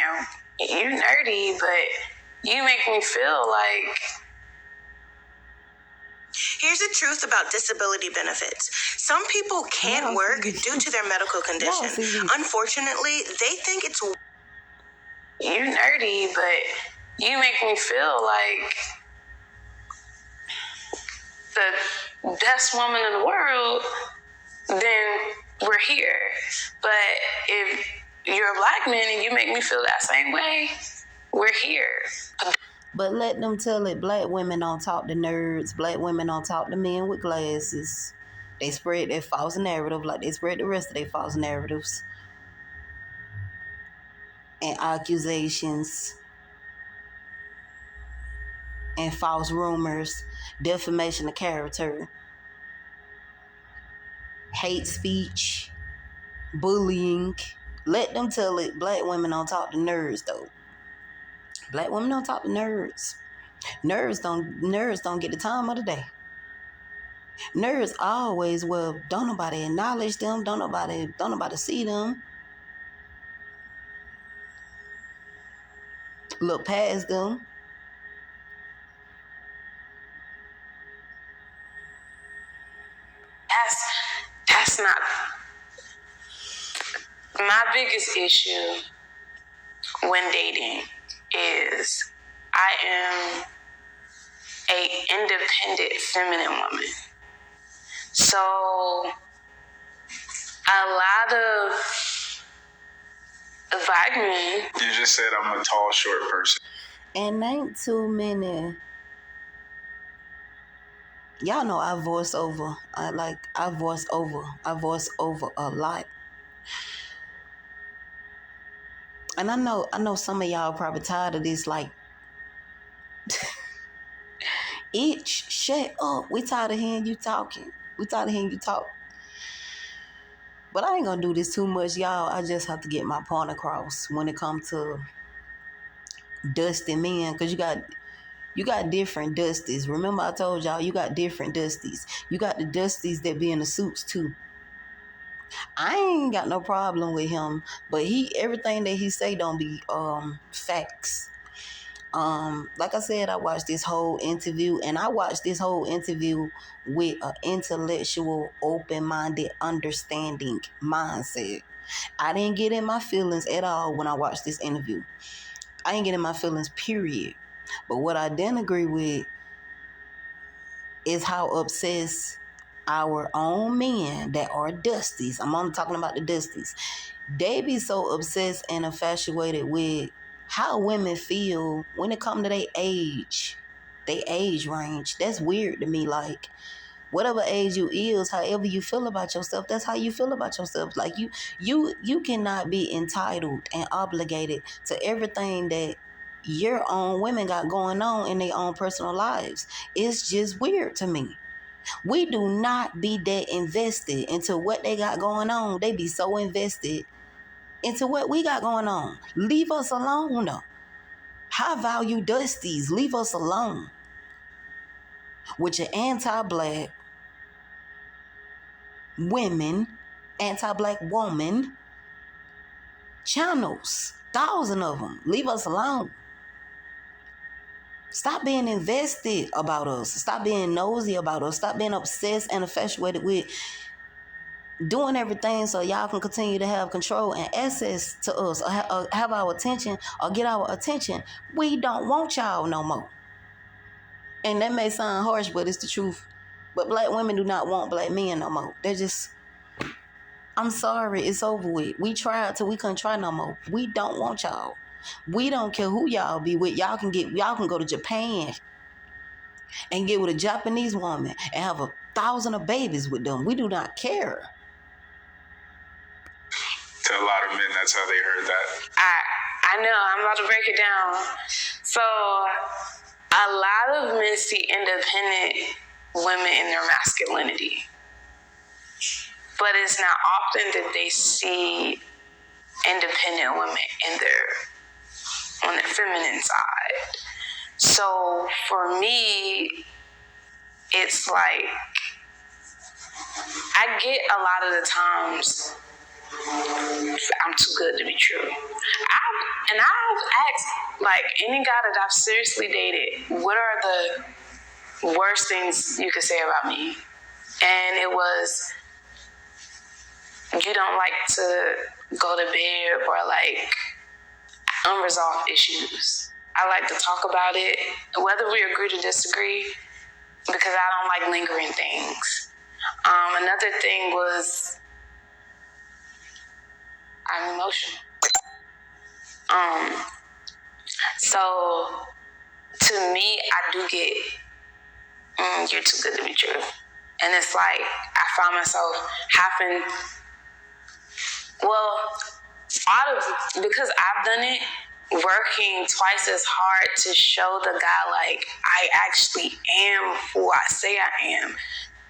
and you're nerdy, but you make me feel like... Here's the truth about disability benefits. Some people can't work due to their medical condition. Unfortunately, they think it's... You're nerdy, but you make me feel like the best woman in the world, then we're here. But if you're a black man and you make me feel that same way, we're here. But let them tell it. Black women don't talk to nerds. Black women don't talk to men with glasses. They spread their false narrative like they spread the rest of their false narratives and accusations and false rumors, defamation of character, hate speech, bullying. Let them tell it. Black women don't talk to nerds though. Black women don't talk to nerds. Nerds don't get the time of the day. Nerds always, well, don't nobody acknowledge them, don't nobody see them. Look past them. That's not my biggest issue when dating. Is I am a independent feminine woman. So a lot of like men. You just said I'm a tall, short person. And ain't too many. Y'all know I voice over. I voice over a lot. And I know some of y'all probably tired of this, like, itch, shut up. We tired of hearing you talking. We tired of hearing you talk. But I ain't gonna do this too much, y'all. I just have to get my point across when it comes to dusty men, because you got different dusties. Remember I told y'all you got different dusties. You got the dusties that be in the suits too. I ain't got no problem with him, but everything that he say don't be facts. Like I said, I watched this whole interview, and I watched this whole interview with an intellectual, open-minded, understanding mindset. I didn't get in my feelings at all when I watched this interview. I didn't get in my feelings, period. But what I didn't agree with is how obsessed our own men that are dusties, I'm only talking about the dusties, they be so obsessed and infatuated with how women feel when it come to their age range. That's weird to me. Like, whatever age you is, however you feel about yourself, that's how you feel about yourself. Like, you cannot be entitled and obligated to everything that your own women got going on in their own personal lives. It's just weird to me. We do not be that invested into what they got going on. They be so invested into what we got going on. Leave us alone. High value dusties, leave us alone. With your anti-black women, anti-black woman channels, 1,000 of them. Leave us alone. Stop being invested about us. Stop being nosy about us. Stop being obsessed and infatuated with doing everything so y'all can continue to have control and access to us, or have our attention, or get our attention. We don't want y'all no more. And that may sound harsh, but it's the truth. But black women do not want black men no more. They're just, I'm sorry, it's over with. We tried till we couldn't try no more. We don't want y'all. We don't care who y'all be with. Y'all can go to Japan and get with a Japanese woman and have 1,000 of babies with them. We do not care. To a lot of men, that's how they heard that. I know, I'm about to break it down. So, a lot of men see independent women in their masculinity. But it's not often that they see independent women on their feminine side. So for me, it's like, I get a lot of the times I'm too good to be true. I've asked, like, any guy that I've seriously dated, what are the worst things you could say about me? And it was, you don't like to go to bed, or like unresolved issues. I like to talk about it, whether we agree to disagree, because I don't like lingering things. Another thing was, I'm emotional. So to me, I do get, you're too good to be true. And it's like, I find myself having, because I've done it, working twice as hard to show the guy, like, I actually am who I say I am,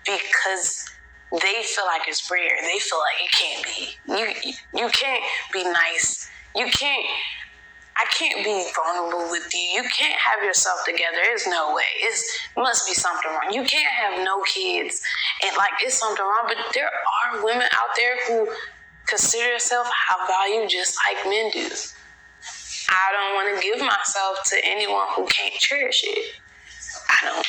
because they feel like it's rare. They feel like it can't be. You can't be nice. I can't be vulnerable with you. You can't have yourself together. There's no way. It must be something wrong. You can't have no kids. And like, it's something wrong. But there are women out there who consider themselves high value just like men do. I don't want to give myself to anyone who can't cherish it. I don't.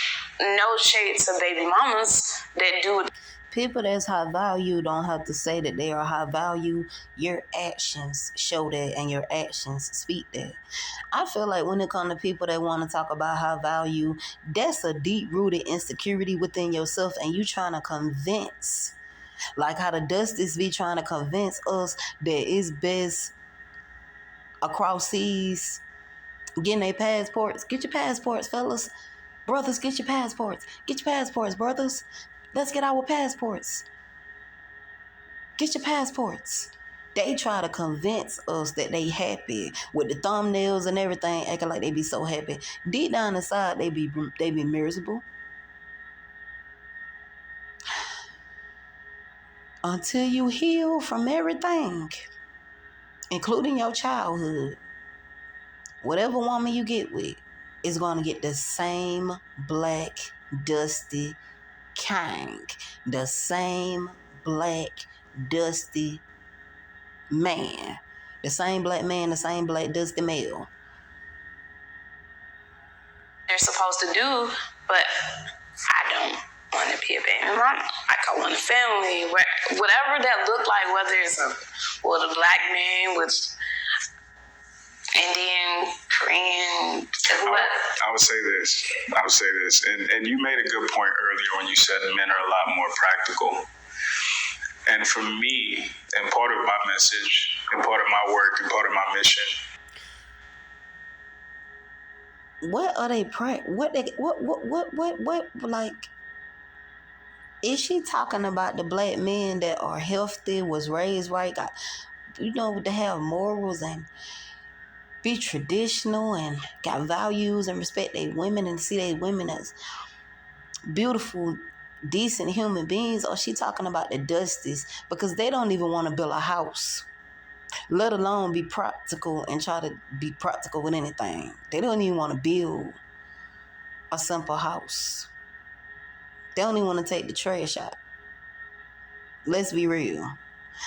No shade to baby mamas that do it. People that's high value don't have to say that they are high value. Your actions show that, and your actions speak that. I feel like when it comes to people that want to talk about high value, that's a deep-rooted insecurity within yourself, and you trying to convince, like how the Dusties be trying to convince us that it's best across seas, getting their passports. Get your passports, fellas. Brothers, get your passports. Get your passports, brothers. Let's get our passports. Get your passports. They try to convince us that they happy with the thumbnails and everything, acting like they be so happy. Deep down inside, they be miserable. Until you heal from everything, including your childhood, whatever woman you get with is going to get the same black, dusty king, the same black, dusty man, the same black man, the same black, dusty male. They're supposed to do, but I don't want to be a baby mama. Like, I want a family, whatever that look like, whether it's a black man with Indian, Korean, I would say this. And you made a good point earlier when you said men are a lot more practical. And for me, and part of my message, and part of my work, and part of my mission. What are they what like, is she talking about the black men that are healthy, was raised right, got, to have morals and be traditional and got values and respect their women and see their women as beautiful, decent human beings? Or she talking about the dusties because they don't even want to build a house, let alone be practical and try to be practical with anything? They don't even want to build a simple house. They don't even want to take the trash out. Let's be real.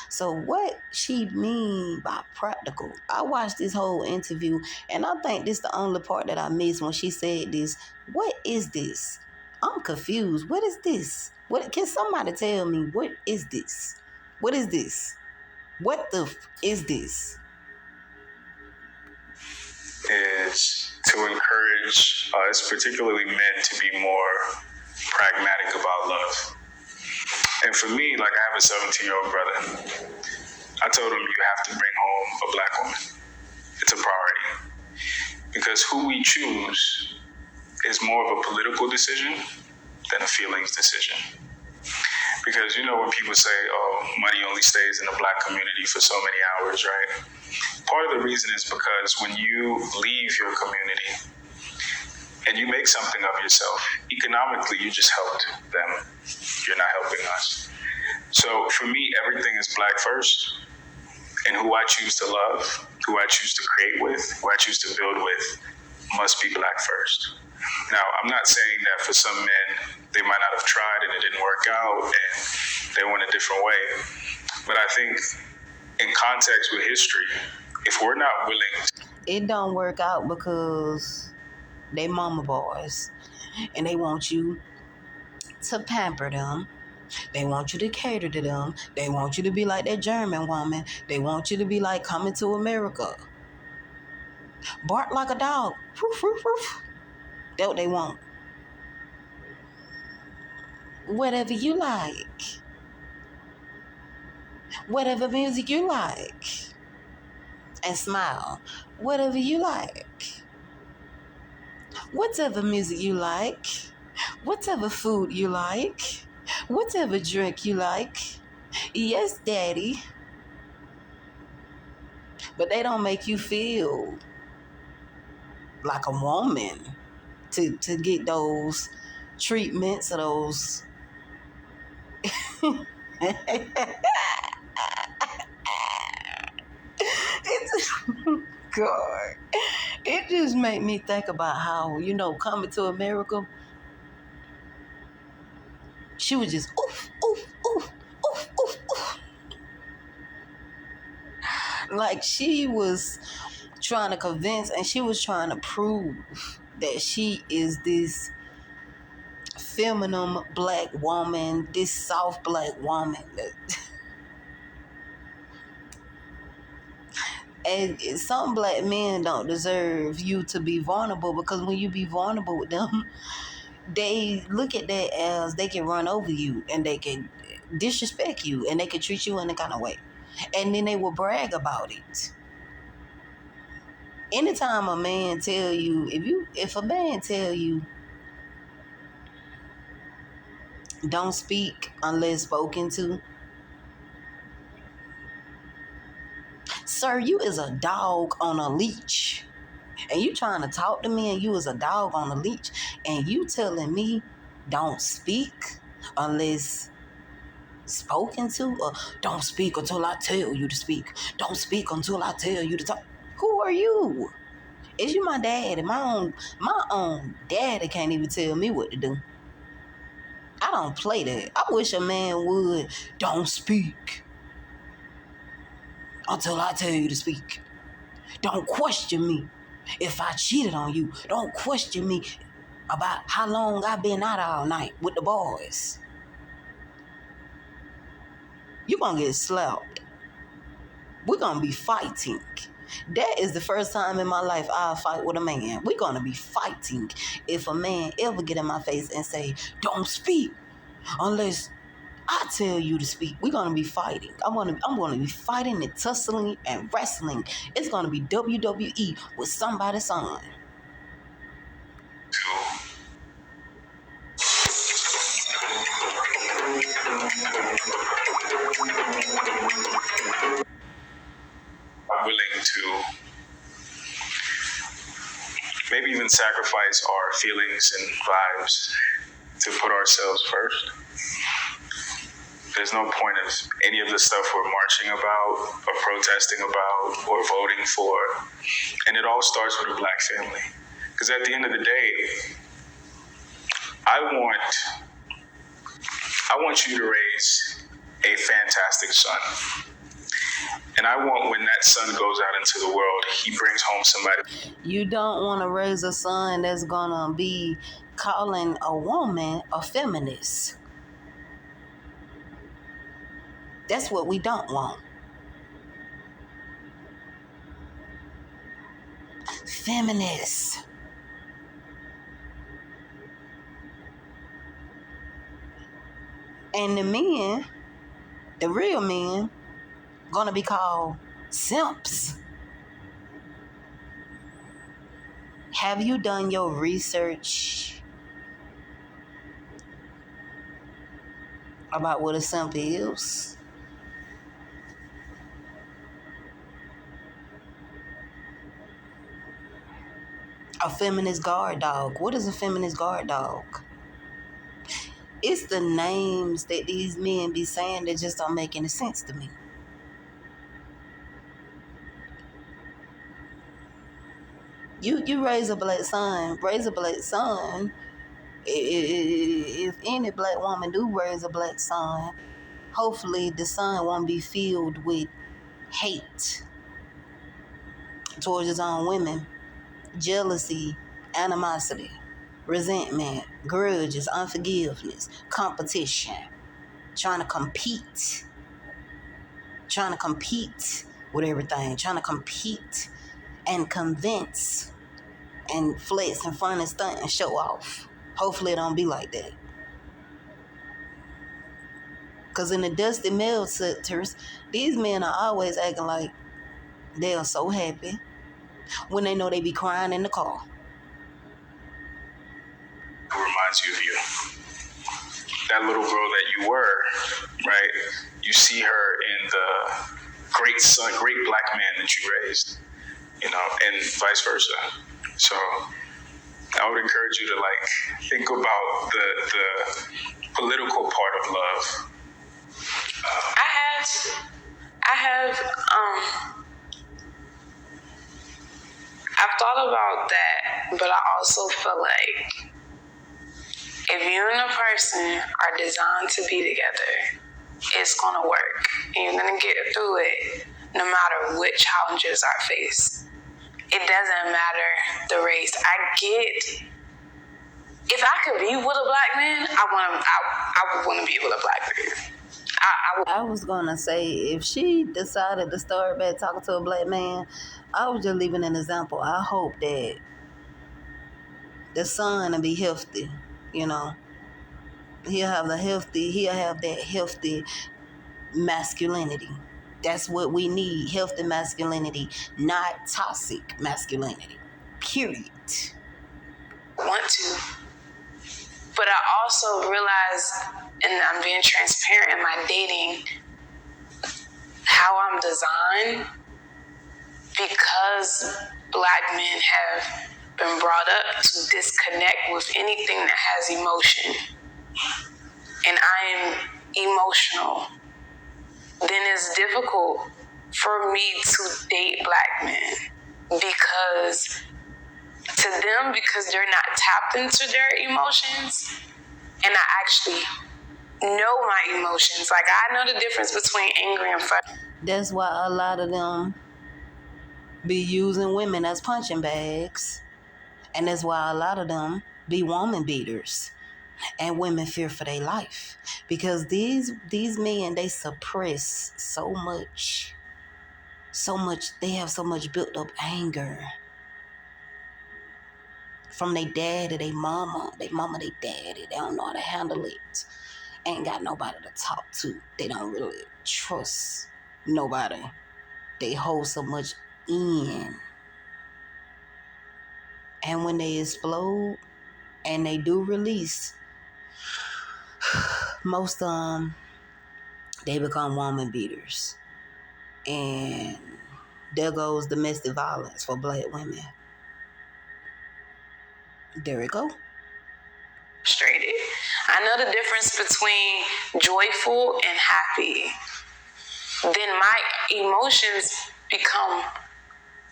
So what she mean by practical? I watched this whole interview and I think this is the only part that I missed when she said this. What is this? I'm confused. What is this? What, can somebody tell me, what is this? What is this? What the is this? Is to encourage us, particularly men, to be more pragmatic about love. And for me, like, I have a 17-year-old brother. I told him, you have to bring home a black woman. It's a priority. Because who we choose is more of a political decision than a feelings decision. Because, when people say, oh, money only stays in the black community for so many hours, right? Part of the reason is because when you leave your community and you make something of yourself, economically, you just helped them. You're not helping us. So for me, everything is black first. And who I choose to love, who I choose to create with, who I choose to build with, must be black first. Now, I'm not saying that for some men, they might not have tried and it didn't work out and they went a different way. But I think in context with history, if we're not willing... It don't work out because they mama boys and they want you to pamper them. They want you to cater to them. They want you to be like that German woman. They want you to be like Coming to America. Bark like a dog. Woof, woof, woof. That's what they want. Whatever you like. Whatever music you like. And smile. Whatever you like. Whatever music you like. Whatever food you like. Whatever drink you like. Yes, daddy. But they don't make you feel like a woman to get those treatments or those... God. It just made me think about how, Coming to America, she was just oof, oof, oof, oof, oof, oof. Like, she was trying to convince and she was trying to prove that she is this feminine black woman, this soft black woman. And some black men don't deserve you to be vulnerable, because when you be vulnerable with them, they look at that as they can run over you and they can disrespect you and they can treat you in a kind of way. And then they will brag about it. Anytime a man tell you, if a man tell you don't speak unless spoken to, sir, you is a dog on a leash. And you trying to talk to me and you is a dog on a leash and you telling me don't speak unless spoken to, or don't speak until I tell you to speak. Don't speak until I tell you to talk. Who are you? Is you my daddy? My own daddy can't even tell me what to do. I don't play that. I wish a man would. Don't speak until I tell you to speak. Don't question me if I cheated on you. Don't question me about how long I've been out all night with the boys. You're gonna get slapped. We're gonna be fighting. That is the first time in my life I'll fight with a man. We're gonna be fighting if a man ever get in my face and say, don't speak unless I tell you to speak. We're gonna be fighting. I'm gonna be fighting and tussling and wrestling. It's gonna be WWE with somebody's son. Are willing to maybe even sacrifice our feelings and vibes to put ourselves first. There's no point of any of the stuff we're marching about or protesting about or voting for. And it all starts with a black family. Because at the end of the day, I want you to raise a fantastic son. And I want when that son goes out into the world, he brings home somebody. You don't want to raise a son that's gonna be calling a woman a feminist. That's what we don't want. Feminist. And the men, the real men, gonna be called simps. Have you done your research about what a simp is? A feminist guard dog. What is a feminist guard dog? It's the names that these men be saying that just don't make any sense to me. You raise a black son. If any black woman do raise a black son, hopefully the son won't be filled with hate towards his own women, jealousy, animosity, resentment, grudges, unforgiveness, competition, trying to compete with everything, trying to compete and convince and flex and fun and stunt and show off. Hopefully it don't be like that. Because in the dusty male sectors, these men are always acting like they are so happy when they know they be crying in the car. It reminds you of you. That little girl that you were, right? You see her in the great son, great black man that you raised, and vice versa. So I would encourage you to think about the political part of love. I've thought about that, but I also feel like if you and a person are designed to be together, it's gonna work, and you're gonna get through it no matter what challenges are faced. It doesn't matter the race. If I could be with a black man, I would want to be with a black man. I was gonna say, if she decided to start back talking to a black man, I was just leaving an example. I hope that the son will be healthy, He'll have that healthy masculinity That's what we need. Healthy masculinity, not toxic masculinity. Period. Want to. But I also realize, and I'm being transparent in my dating, how I'm designed, because Black men have been brought up to disconnect with anything that has emotion. And I am emotional. Then it's difficult for me to date Black men because they're not tapped into their emotions, and I actually know my emotions. Like, I know the difference between angry and frustrated. That's why a lot of them be using women as punching bags. And that's why a lot of them be woman beaters. And women fear for their life. Because these men, they suppress so much. They have so much built up anger. From their dad to their mama, their daddy. They don't know how to handle it. Ain't got nobody to talk to. They don't really trust nobody. They hold so much in. And when they explode and they do release, most of them, they become woman beaters. And there goes domestic violence for Black women. There we go. Frustrated. I know the difference between joyful and happy. Then my emotions become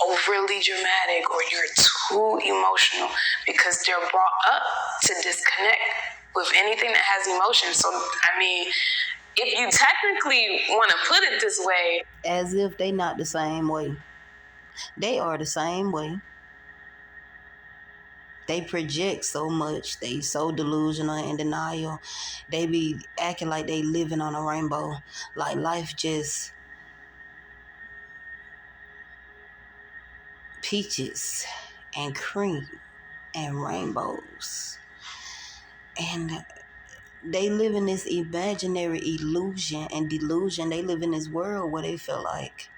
overly dramatic, or you're too emotional, because they're brought up to disconnect with anything that has emotion. So, I mean, if you technically want to put it this way, as if they not the same way. They are the same way. They project so much. They so delusional and denial. They be acting like they living on a rainbow. Like life just peaches and cream and rainbows. And they live in this imaginary illusion and delusion. They live in this world where they feel like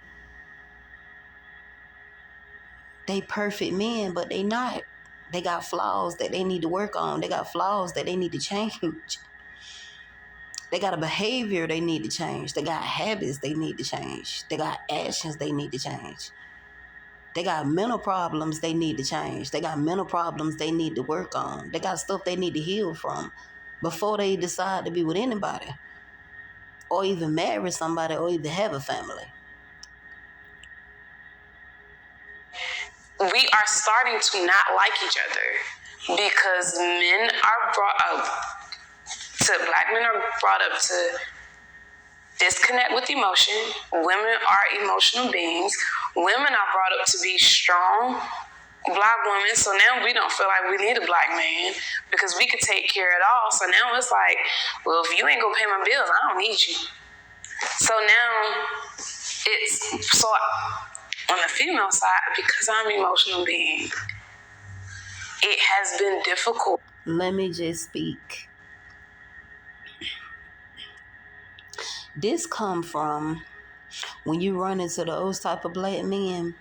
they perfect men, but they not. They got flaws that they need to work on. They got flaws that they need to change. They got a behavior they need to change. They got habits they need to change. They got actions they need to change. They got mental problems they need to change. They got mental problems they need to work on. They got stuff they need to heal from before they decide to be with anybody, or even marry somebody, or even have a family. we are starting to not like each other because men are brought up Black men are brought up to disconnect with emotion. Women are emotional beings. Women are brought up to be strong Black women. So now we don't feel like we need a Black man because we could take care of it all. So now it's like, well, if you ain't gonna pay my bills, I don't need you. So now it's so on the female side, because I'm an emotional being, it has been difficult. Let me just speak. This come from when you run into those type of Black men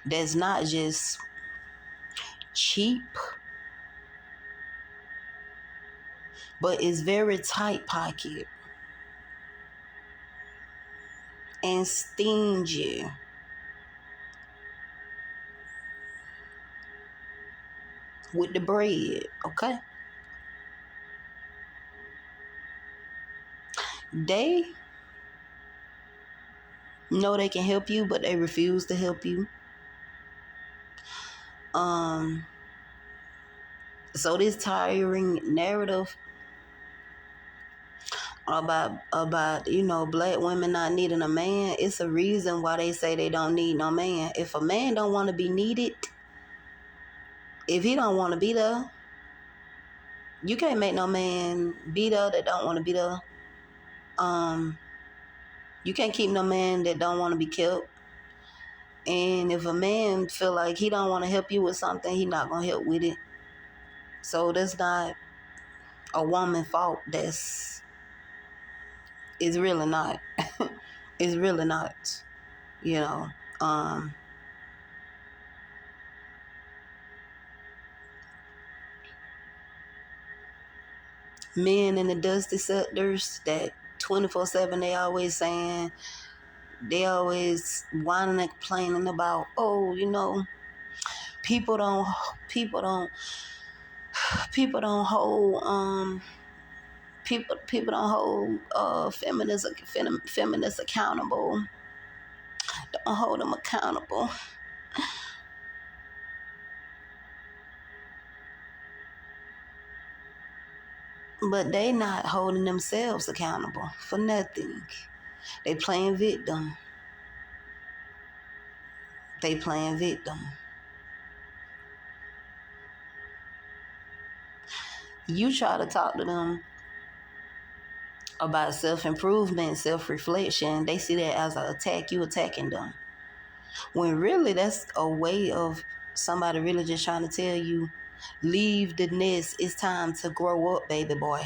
that's not just cheap, but it's very tight pocket and stingy. With the bread, okay? They know they can help you, but they refuse to help you. So this tiring narrative about Black women not needing a man, it's a reason why they say they don't need no man. If a man don't want to be needed, if he don't want to be there, you can't make no man be there that don't want to be there. You can't keep no man that don't want to be kept. And if a man feel like he don't want to help you with something, he not gonna help with it. So that's not a woman fault. It's really not. It's really not, you know. Men in the dusty sectors that 24/7 they always saying, they always whining and complaining about, oh, you know, people don't people don't people don't hold people don't hold feminists accountable. Don't hold them accountable. But they not holding themselves accountable for nothing. They playing victim. They playing victim. You try to talk to them about self-improvement, self-reflection, they see that as an attack. You attacking them. When really that's a way of somebody really just trying to tell you, leave the nest. It's time to grow up, baby boy.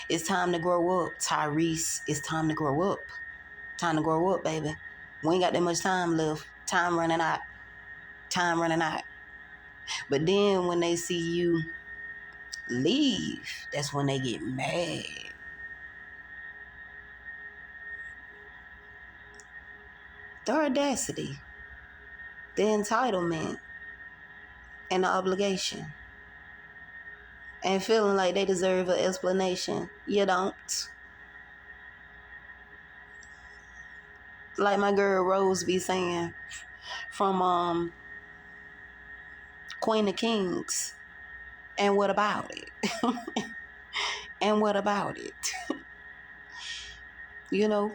It's time to grow up, Tyrese. It's time to grow up. Time to grow up, baby. We ain't got that much time left. Time running out. Time running out. But then when they see you leave, that's when they get mad. The audacity, the entitlement, and the obligation. And feeling like they deserve an explanation. You don't. Like my girl Rose be saying from Queen of Kings. And what about it? And what about it? You know?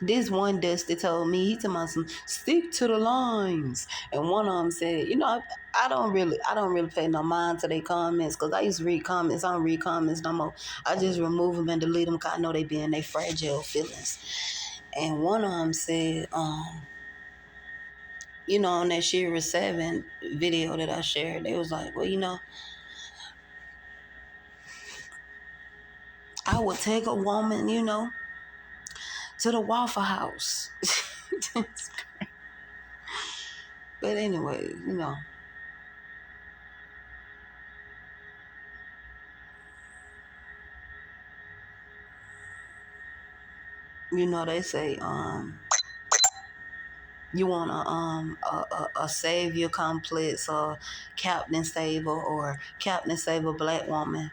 This one Dusty told me, he told me some stick to the lines. And one of them said, you know, I don't really pay no mind to their comments, because I used to read comments. I don't read comments no more. I just remove them and delete them, because I know they be in their fragile feelings. And one of them said, you know, on that Shira 7 video that I shared, they was like, well, you know, I would take a woman, you know, to the Waffle House. But anyway, you know. You know, they say, you want a savior complex, or Captain Saver, or Captain Saver black woman.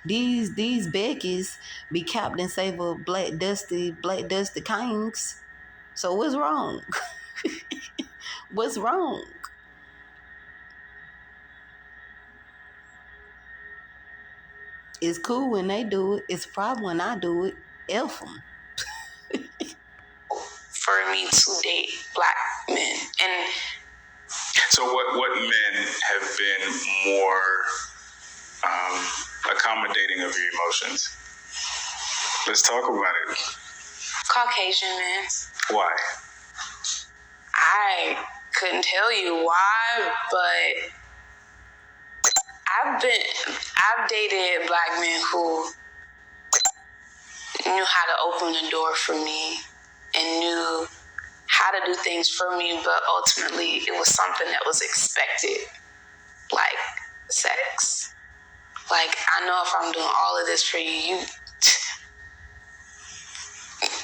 These Beckys be Captain Saver black dusty kings. So what's wrong? What's wrong? It's cool when they do it. It's a problem when I do it. F them. For me to date black men. And so what men have been more accommodating of your emotions? Let's talk about it. Caucasian men. Why? I couldn't tell you why, but I've dated black men who knew how to open the door for me and knew how to do things for me, but ultimately it was something that was expected, like sex. Like, I know if I'm doing all of this for you,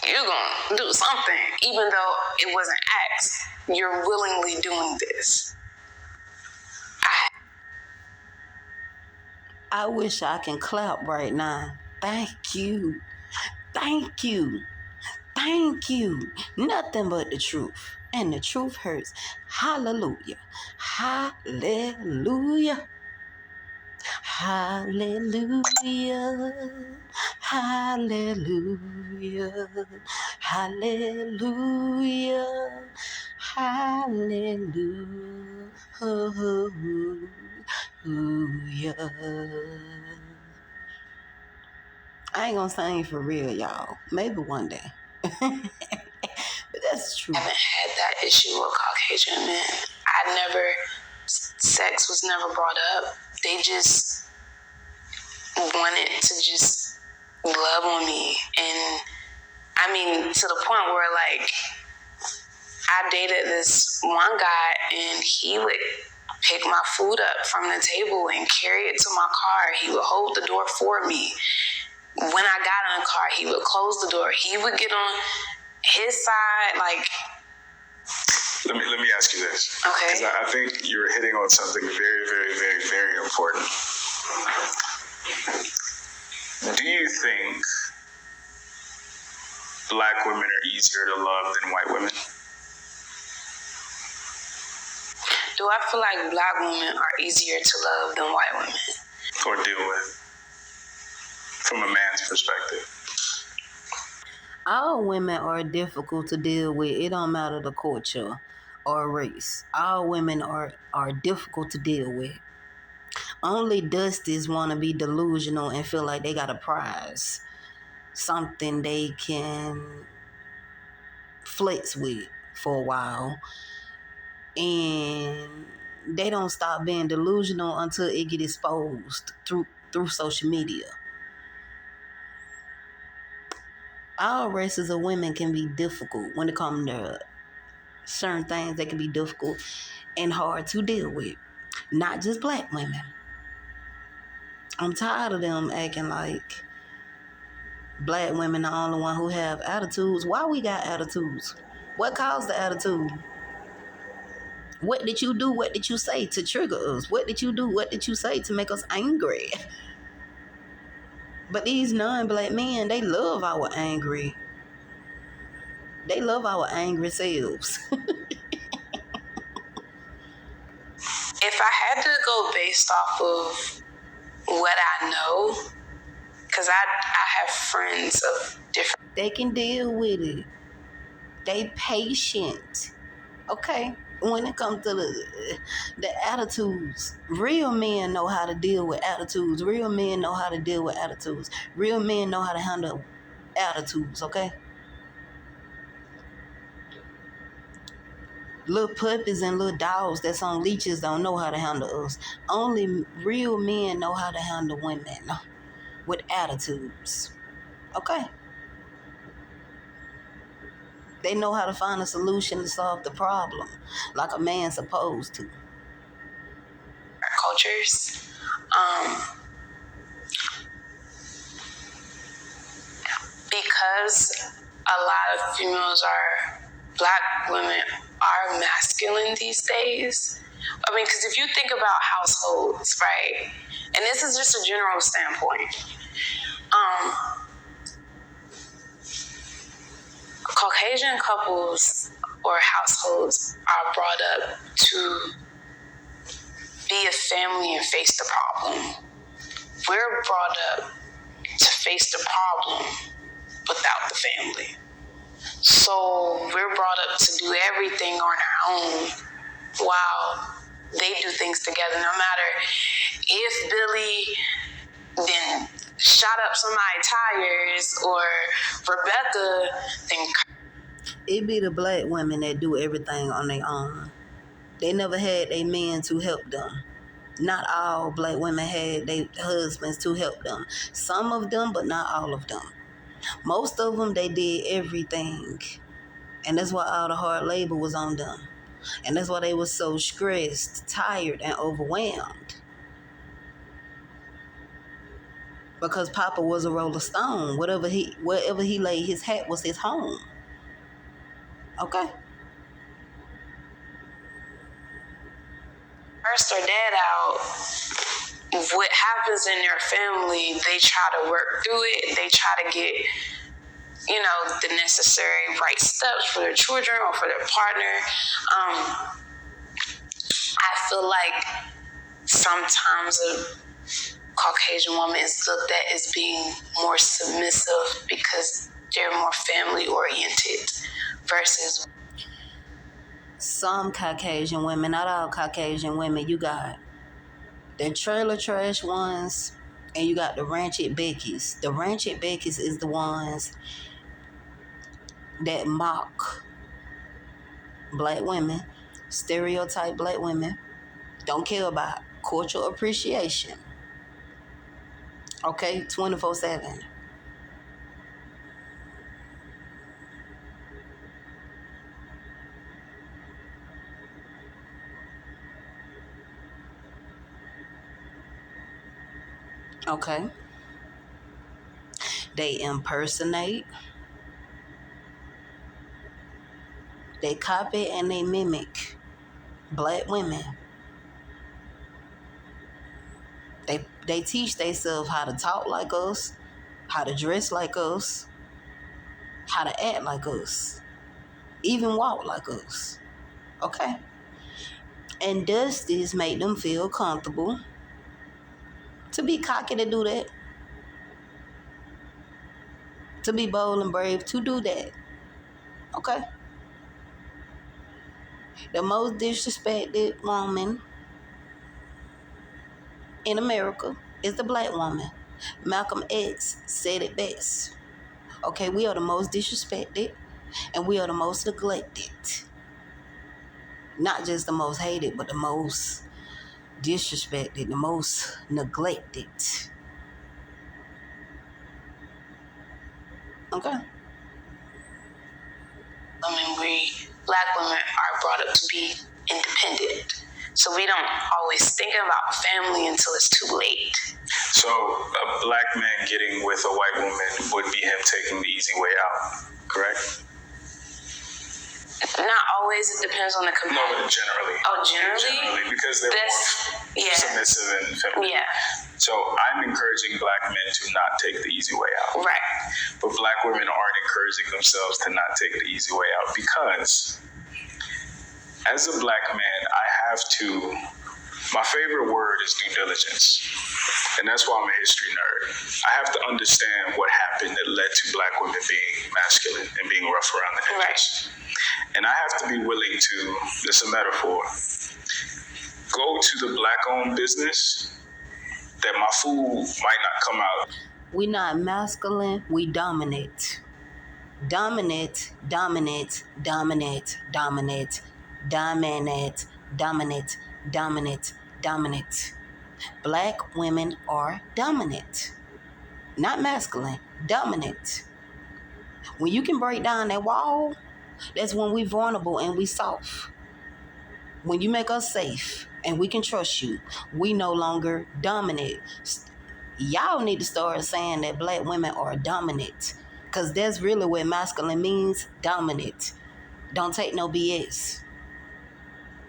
you're gonna do something, even though it wasn't asked. You're willingly doing this. I wish I can clap right now. Thank you. Thank you. Thank you. Nothing but the truth. And the truth hurts. Hallelujah. Hallelujah. Hallelujah. Hallelujah. Hallelujah. Hallelujah. I ain't gonna sing for real, y'all. Maybe one day. But that's true. I haven't had that issue with Caucasian men. Sex was never brought up. They just wanted to just love on me. And I mean, to the point where, like, I dated this one guy and he would pick my food up from the table and carry it to my car. He would hold the door for me. When I got in the car, he would close the door. He would get on his side, like. Let me ask you this. Okay. Because I think you're hitting on something very, very, very, very important. Do you think black women are easier to love than white women? Do I feel like black women are easier to love than white women? Or deal with, from a man's perspective? All women are difficult to deal with. It don't matter the culture or race. All women are difficult to deal with. Only dusties want to be delusional and feel like they got a prize. Something they can flex with for a while. And they don't stop being delusional until it get exposed through social media. All races of women can be difficult when it comes to certain things. They can be difficult and hard to deal with. Not just black women. I'm tired of them acting like black women are the only one who have attitudes. Why we got attitudes? What caused the attitude? What did you do? What did you say to trigger us? What did you do? What did you say to make us angry? But these non-black men, they love our angry. They love our angry selves. If I had to go based off of what I know, because I have friends of different. They can deal with it. They patient. Okay? When it comes to the attitudes, real men know how to deal with attitudes. Real men know how to deal with attitudes. Real men know how to handle attitudes, okay? Little puppies and little dogs that's on leashes don't know how to handle us. Only real men know how to handle women with attitudes, okay? They know how to find a solution to solve the problem, like a man's supposed to. Cultures. Because a lot of females black women are masculine these days. I mean, because if you think about households, right, and this is just a general standpoint, Caucasian couples or households are brought up to be a family and face the problem. We're brought up to face the problem without the family. So we're brought up to do everything on our own while they do things together. No matter if Billy then shot up somebody's tires or Rebecca then... It be the black women that do everything on their own. They never had their men to help them. Not all black women had their husbands to help them. Some of them, but not all of them. Most of them, they did everything. And that's why all the hard labor was on them. And that's why they were so stressed, tired, and overwhelmed. Because Papa was a Rolling Stone. Wherever he laid his hat was his home. Okay? First their dad out, what happens in their family, they try to work through it. They try to get, the necessary right steps for their children or for their partner. I feel like sometimes a Caucasian woman is looked at as being more submissive because they're more family oriented versus some Caucasian women, not all Caucasian women. You got the trailer trash ones and you got the Ranchit Beckies. The Ranchit Beckies is the ones that mock black women, stereotype black women, don't care about cultural appreciation. Okay, 24/7. Okay. They impersonate, they copy, and they mimic black women. They teach themselves how to talk like us, how to dress like us, how to act like us, even walk like us. Okay? And does this make them feel comfortable to be cocky to do that? To be bold and brave to do that? Okay? The most disrespected woman in America is the black woman. Malcolm X said it best. Okay, we are the most disrespected and we are the most neglected. Not just the most hated, but the most disrespected, the most neglected. Okay? Black women are brought up to be independent. So we don't always think about family until it's too late. So a black man getting with a white woman would be him taking the easy way out, correct? Not always. It depends on the community. No, but generally. Oh, generally? Generally, because they're more submissive and feminine. Yeah. So I'm encouraging black men to not take the easy way out. Right. But black women aren't encouraging themselves to not take the easy way out because as a black man, I have to, my favorite word is due diligence. And that's why I'm a history nerd. I have to understand what happened that led to black women being masculine and being rough around the edges. Right. And I have to be willing to, this is a metaphor, go to the black-owned business that my food might not come out. We not masculine, we dominate. Dominate, dominate, dominate, dominate, dominate, dominate, dominate, dominate. Black women are dominant. Not masculine, dominant. When you can break down that wall, that's when we vulnerable and we soft. When you make us safe and we can trust you, we no longer dominate. Y'all need to start saying that black women are dominant, because that's really what masculine means, dominant. Don't take no BS.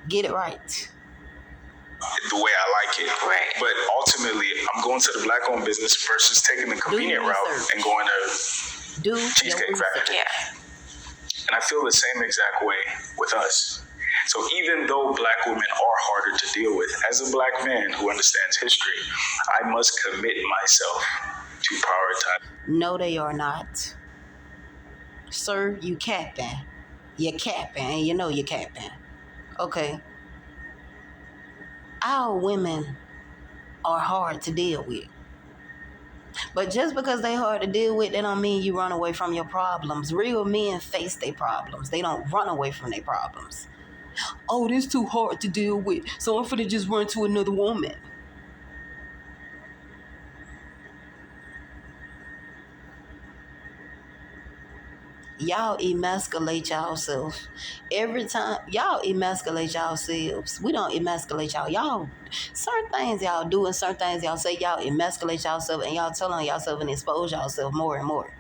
Get it right. The way I like it. Right. But ultimately, I'm going to the black-owned business versus taking the convenient route and going to Cheesecake Factory. Yeah. And I feel the same exact way with us. So even though black women are harder to deal with, as a black man who understands history, I must commit myself to prioritize. No, they are not. Sir, you capping. You're capping, and you know you're capping. Okay. Our women are hard to deal with. But just because they hard to deal with, that don't mean you run away from your problems. Real men face their problems. They don't run away from their problems. Oh, this too hard to deal with, so I'm finna just run to another woman. Y'all emasculate yourselves. Every time y'all emasculate yourselves, we don't emasculate y'all. Y'all, certain things y'all do and certain things y'all say, y'all emasculate yourself and y'all tell on yourself and expose yourself more and more.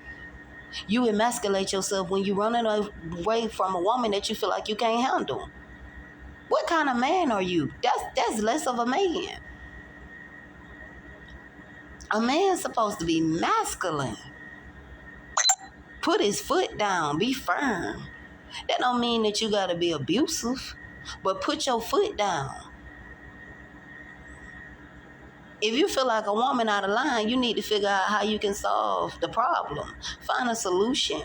You emasculate yourself when you running away from a woman that you feel like you can't handle. What kind of man are you? That's less of a man. A man's supposed to be masculine. Put his foot down. Be firm. That don't mean that you gotta be abusive, but put your foot down. If you feel like a woman out of line, you need to figure out how you can solve the problem. Find a solution.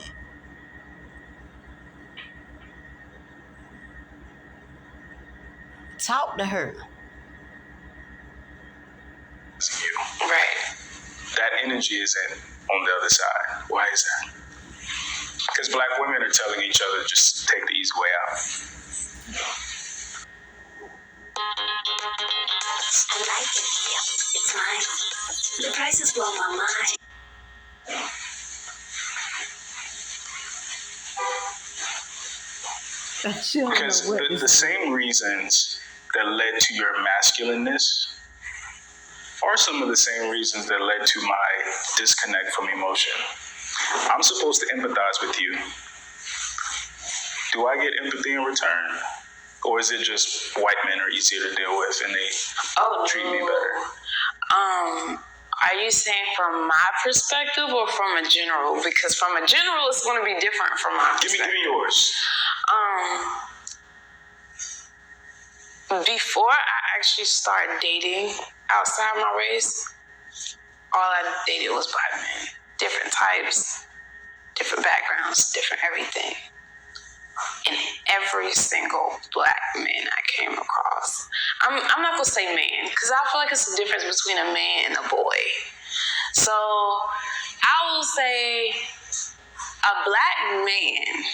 Talk to her. Right. That energy isn't on the other side. Why is that? Because black women are telling each other, just take the easy way out. I like it. Yep, it's mine. The prices blow my mind. Because the same reasons that led to your masculineness are some of the same reasons that led to my disconnect from emotion. I'm supposed to empathize with you. Do I get empathy in return? Or is it just white men are easier to deal with and they treat me better? Are you saying from my perspective or from a general? Because from a general, it's going to be different from my perspective. Give me yours. Before I actually started dating outside my race, all I dated was black men. Different types, different backgrounds, different everything. And every single black man I came across, I'm not going to say man, because I feel like it's a difference between a man and a boy. So I will say a black man,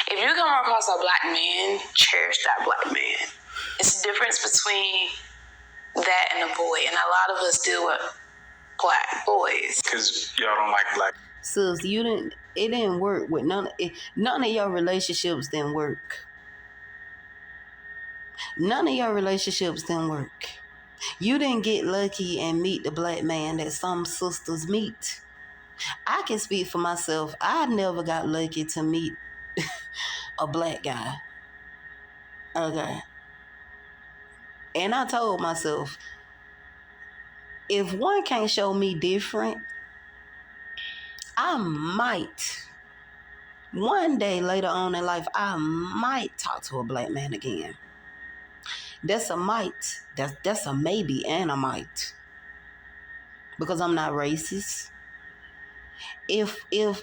if you come across a black man, cherish that black man. It's the difference between that and a boy. And a lot of us deal with black boys. Because y'all don't like black. Sis, it didn't work with none of your relationships didn't work. None of your relationships didn't work. You didn't get lucky and meet the black man that some sisters meet. I can speak for myself. I never got lucky to meet a black guy. Okay. And I told myself, if one can't show me different, I might, one day later on in life, I might talk to a black man again. That's a might. That's a maybe and a might. Because I'm not racist. If I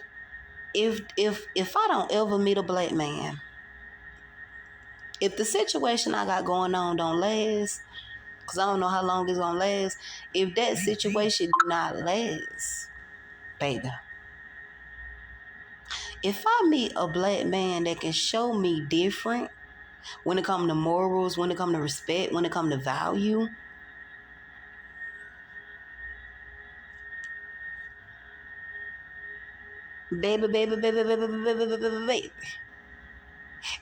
don't ever meet a black man, if the situation I got going on don't last, because I don't know how long it's gonna last, if that situation do not last, baby, if I meet a black man that can show me different when it comes to morals, when it comes to respect, when it comes to value, baby,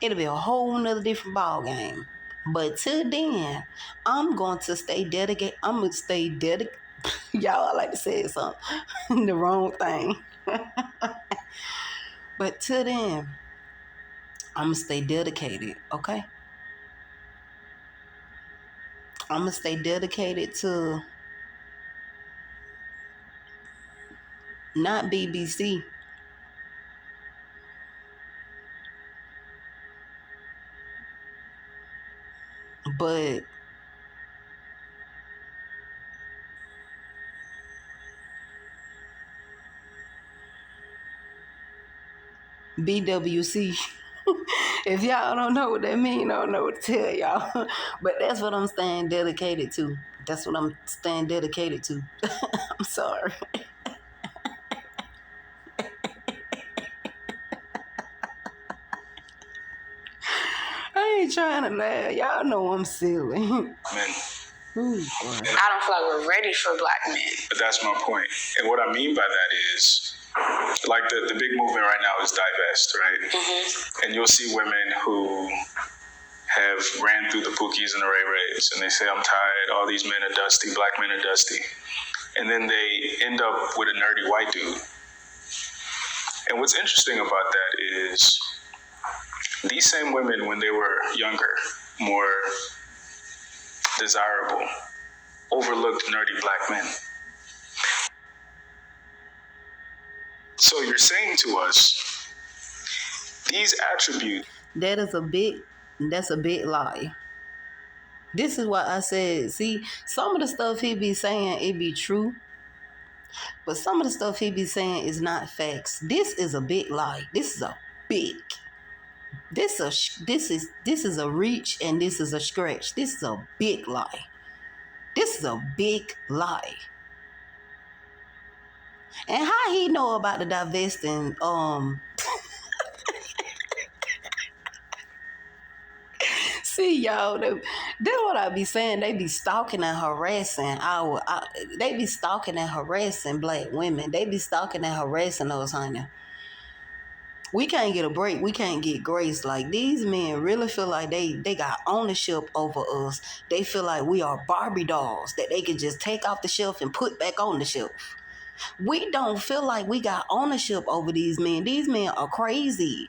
it'll be a whole nother different ball game. But till then, I'm going to stay dedicated. I'm going to stay dedicated. Y'all, I like to say something, the wrong thing. But till then, I'm going to stay dedicated, okay? I'm going to stay dedicated to not BBC, but BWC. If y'all don't know what that means, I don't know what to tell y'all. But that's what I'm staying dedicated to. That's what I'm staying dedicated to. I'm sorry. I ain't trying to laugh. Y'all know I'm silly. Men. Ooh, I don't feel like we're ready for black men. But that's my point. And what I mean by that is, like the big movement right now is divest, right? Mm-hmm. And you'll see women who have ran through the pookies and the ray-rays, and they say, I'm tired, all these men are dusty, black men are dusty. And then they end up with a nerdy white dude. And what's interesting about that is these same women, when they were younger, more desirable, overlooked nerdy black men. So you're saying to us, these attributes. That's a big lie. This is what I said. See, some of the stuff he be saying, it be true. But some of the stuff he be saying is not facts. This is a big lie. This is a reach and this is a stretch. This is a big lie. This is a big lie. And how he know about the divesting? See, y'all, that's what I be saying. They be stalking and harassing they be stalking and harassing black women. They be stalking and harassing us, honey. We can't get a break. We can't get grace. Like, these men really feel like they got ownership over us. They feel like we are Barbie dolls that they can just take off the shelf and put back on the shelf. We don't feel like we got ownership over these men. These men are crazy.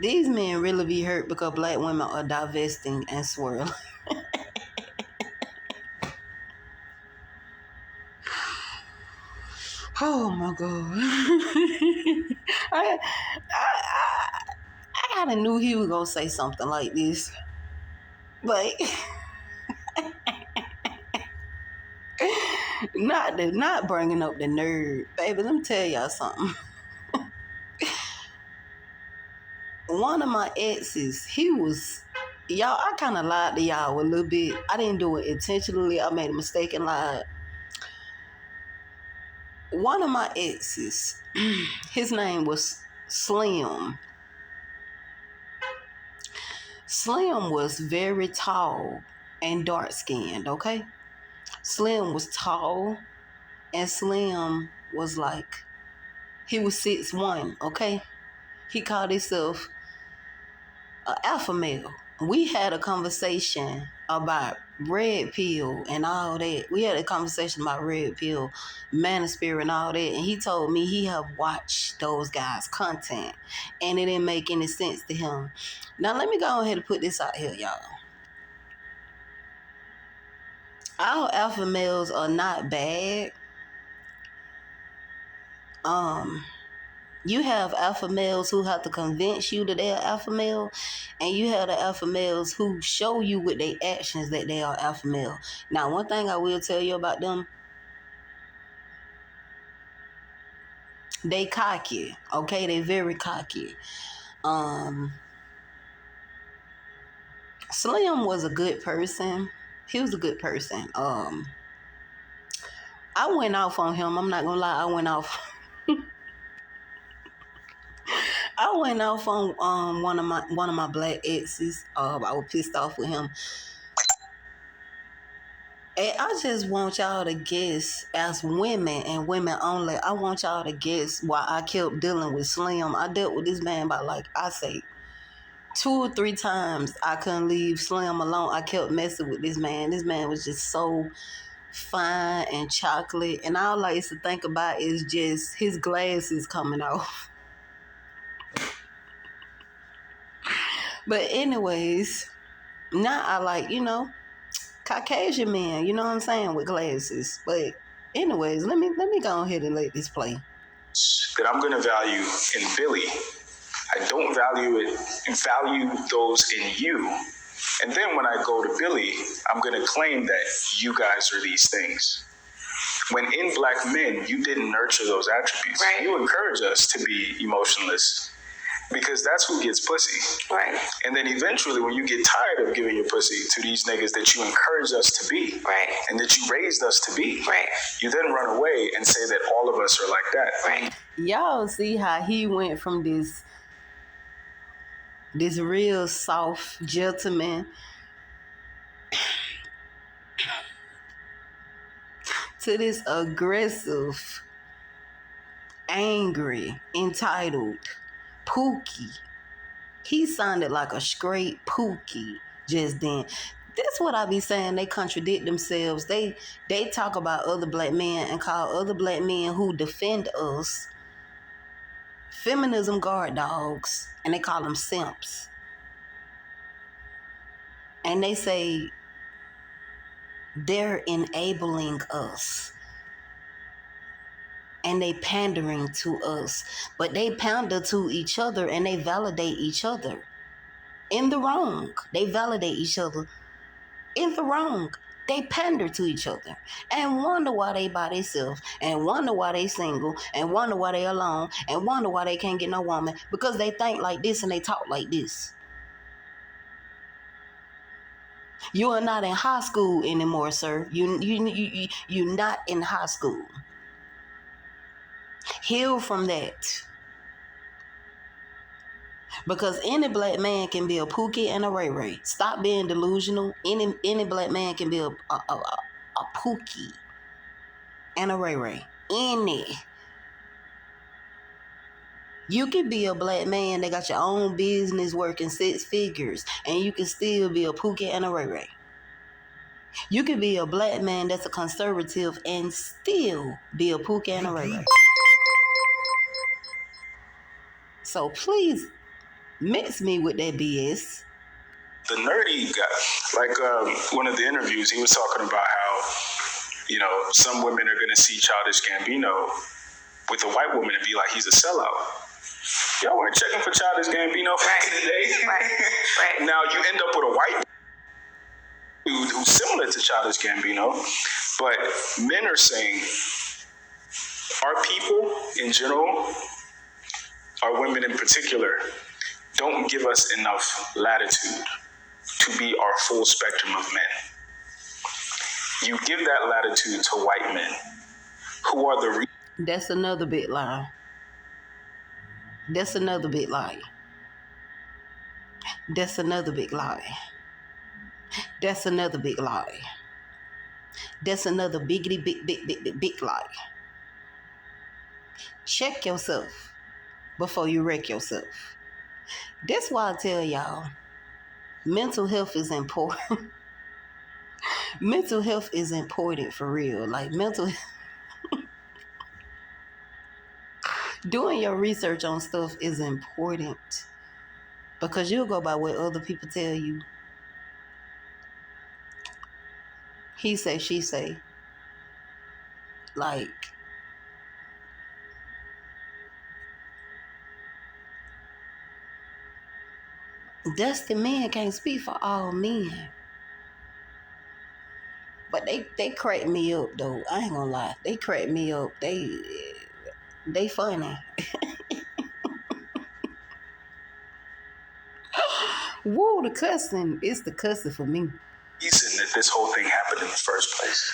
These men really be hurt because black women are divesting and swirling. Oh my God. I kind of knew he was going to say something like this. But not bringing up the nerd. Baby, let me tell y'all something. One of my exes, y'all, I kind of lied to y'all a little bit. I didn't do it intentionally. I made a mistake and lied. One of my exes, his name was Slim. Slim was very tall and dark-skinned, okay? Slim was tall, and Slim was like, he was 6'1", okay? He called himself an alpha male. We had a conversation about red pill and all that. We had a conversation about red pill, manosphere and all that. And he told me he have watched those guys' content and it didn't make any sense to him. Now let me go ahead and put this out here, y'all. Our alpha males are not bad. You have alpha males who have to convince you that they're alpha male, and you have the alpha males who show you with their actions that they are alpha male. Now, one thing I will tell you about them, they cocky, okay? They very cocky. Slim was a good person. He was a good person. I went off on him. I'm not gonna lie, I went off. I went off on one of my black exes. I was pissed off with him. And I just want y'all to guess, as women and women only, I want y'all to guess why I kept dealing with Slim. I dealt with this man by, like, I say 2 or 3 times. I couldn't leave Slim alone. I kept messing with this man. This man was just so fine and chocolate. And all I used to think about is just his glasses coming off. But anyways, now I like, Caucasian men, you know what I'm saying, with glasses. But anyways, let me go ahead and let this play. That I'm gonna value in Billy. I don't value those in you. And then when I go to Billy, I'm gonna claim that you guys are these things. When in black men, you didn't nurture those attributes. Right. You encourage us to be emotionless because that's who gets pussy. Right. And then eventually when you get tired of giving your pussy to these niggas that you encourage us to be, right, and that you raised us to be, right, you then run away and say that all of us are like that. Right. Y'all see how he went from this real soft gentleman to this aggressive, angry, entitled pookie. He sounded like a straight pookie just then. That's what I be saying. They contradict themselves. They talk about other black men and call other black men who defend us feminism guard dogs, and they call them simps. And they say they're enabling us. And they pandering to us. But they pander to each other and they validate each other. In the wrong. They validate each other. In the wrong. They pander to each other. And wonder why they by themselves. And wonder why they single. And wonder why they alone. And wonder why they can't get no woman. Because they think like this and they talk like this. You are not in high school anymore, sir. You're not in high school. Heal from that. Because any black man can be a Pookie and a Ray Ray. Stop being delusional. Any black man can be a Pookie and a Ray Ray. Any. You can be a black man that got your own business working 6 figures, and you can still be a Pookie and a Ray Ray. You can be a black man that's a conservative and still be a Pookie and a Ray Ray. So please mix me with that BS. The nerdy guy, like one of the interviews, he was talking about how, some women are going to see Childish Gambino with a white woman and be like, he's a sellout. Y'all weren't checking for Childish Gambino back in the day. Right. Now you end up with a white dude who's similar to Childish Gambino, but men are saying, our people in general, our women in particular, don't give us enough latitude to be our full spectrum of men. You give that latitude to white men, who are the That's another big lie. That's another big lie. That's another big lie. That's another big lie. That's another big lie. Check yourself before you wreck yourself. That's why I tell y'all, mental health is important. Mental health is important for real. Like doing your research on stuff is important, because you'll go by what other people tell you. He say, she say. Like, dusty men can't speak for all men. But they crack me up though. I ain't gonna lie. They crack me up. They funny. Woo, the cussing. It's the cussing for me. reason that this whole thing happened in the first place.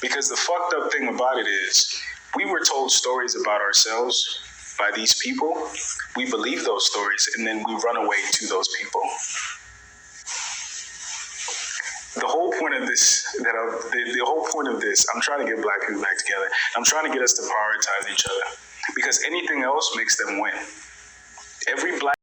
Because the fucked up thing about it is, we were told stories about ourselves by these people. We believe those stories, and then we run away to those people. The whole point of this, the whole point of this, I'm trying to get black people back together. I'm trying to get us to prioritize each other, because anything else makes them win. Every black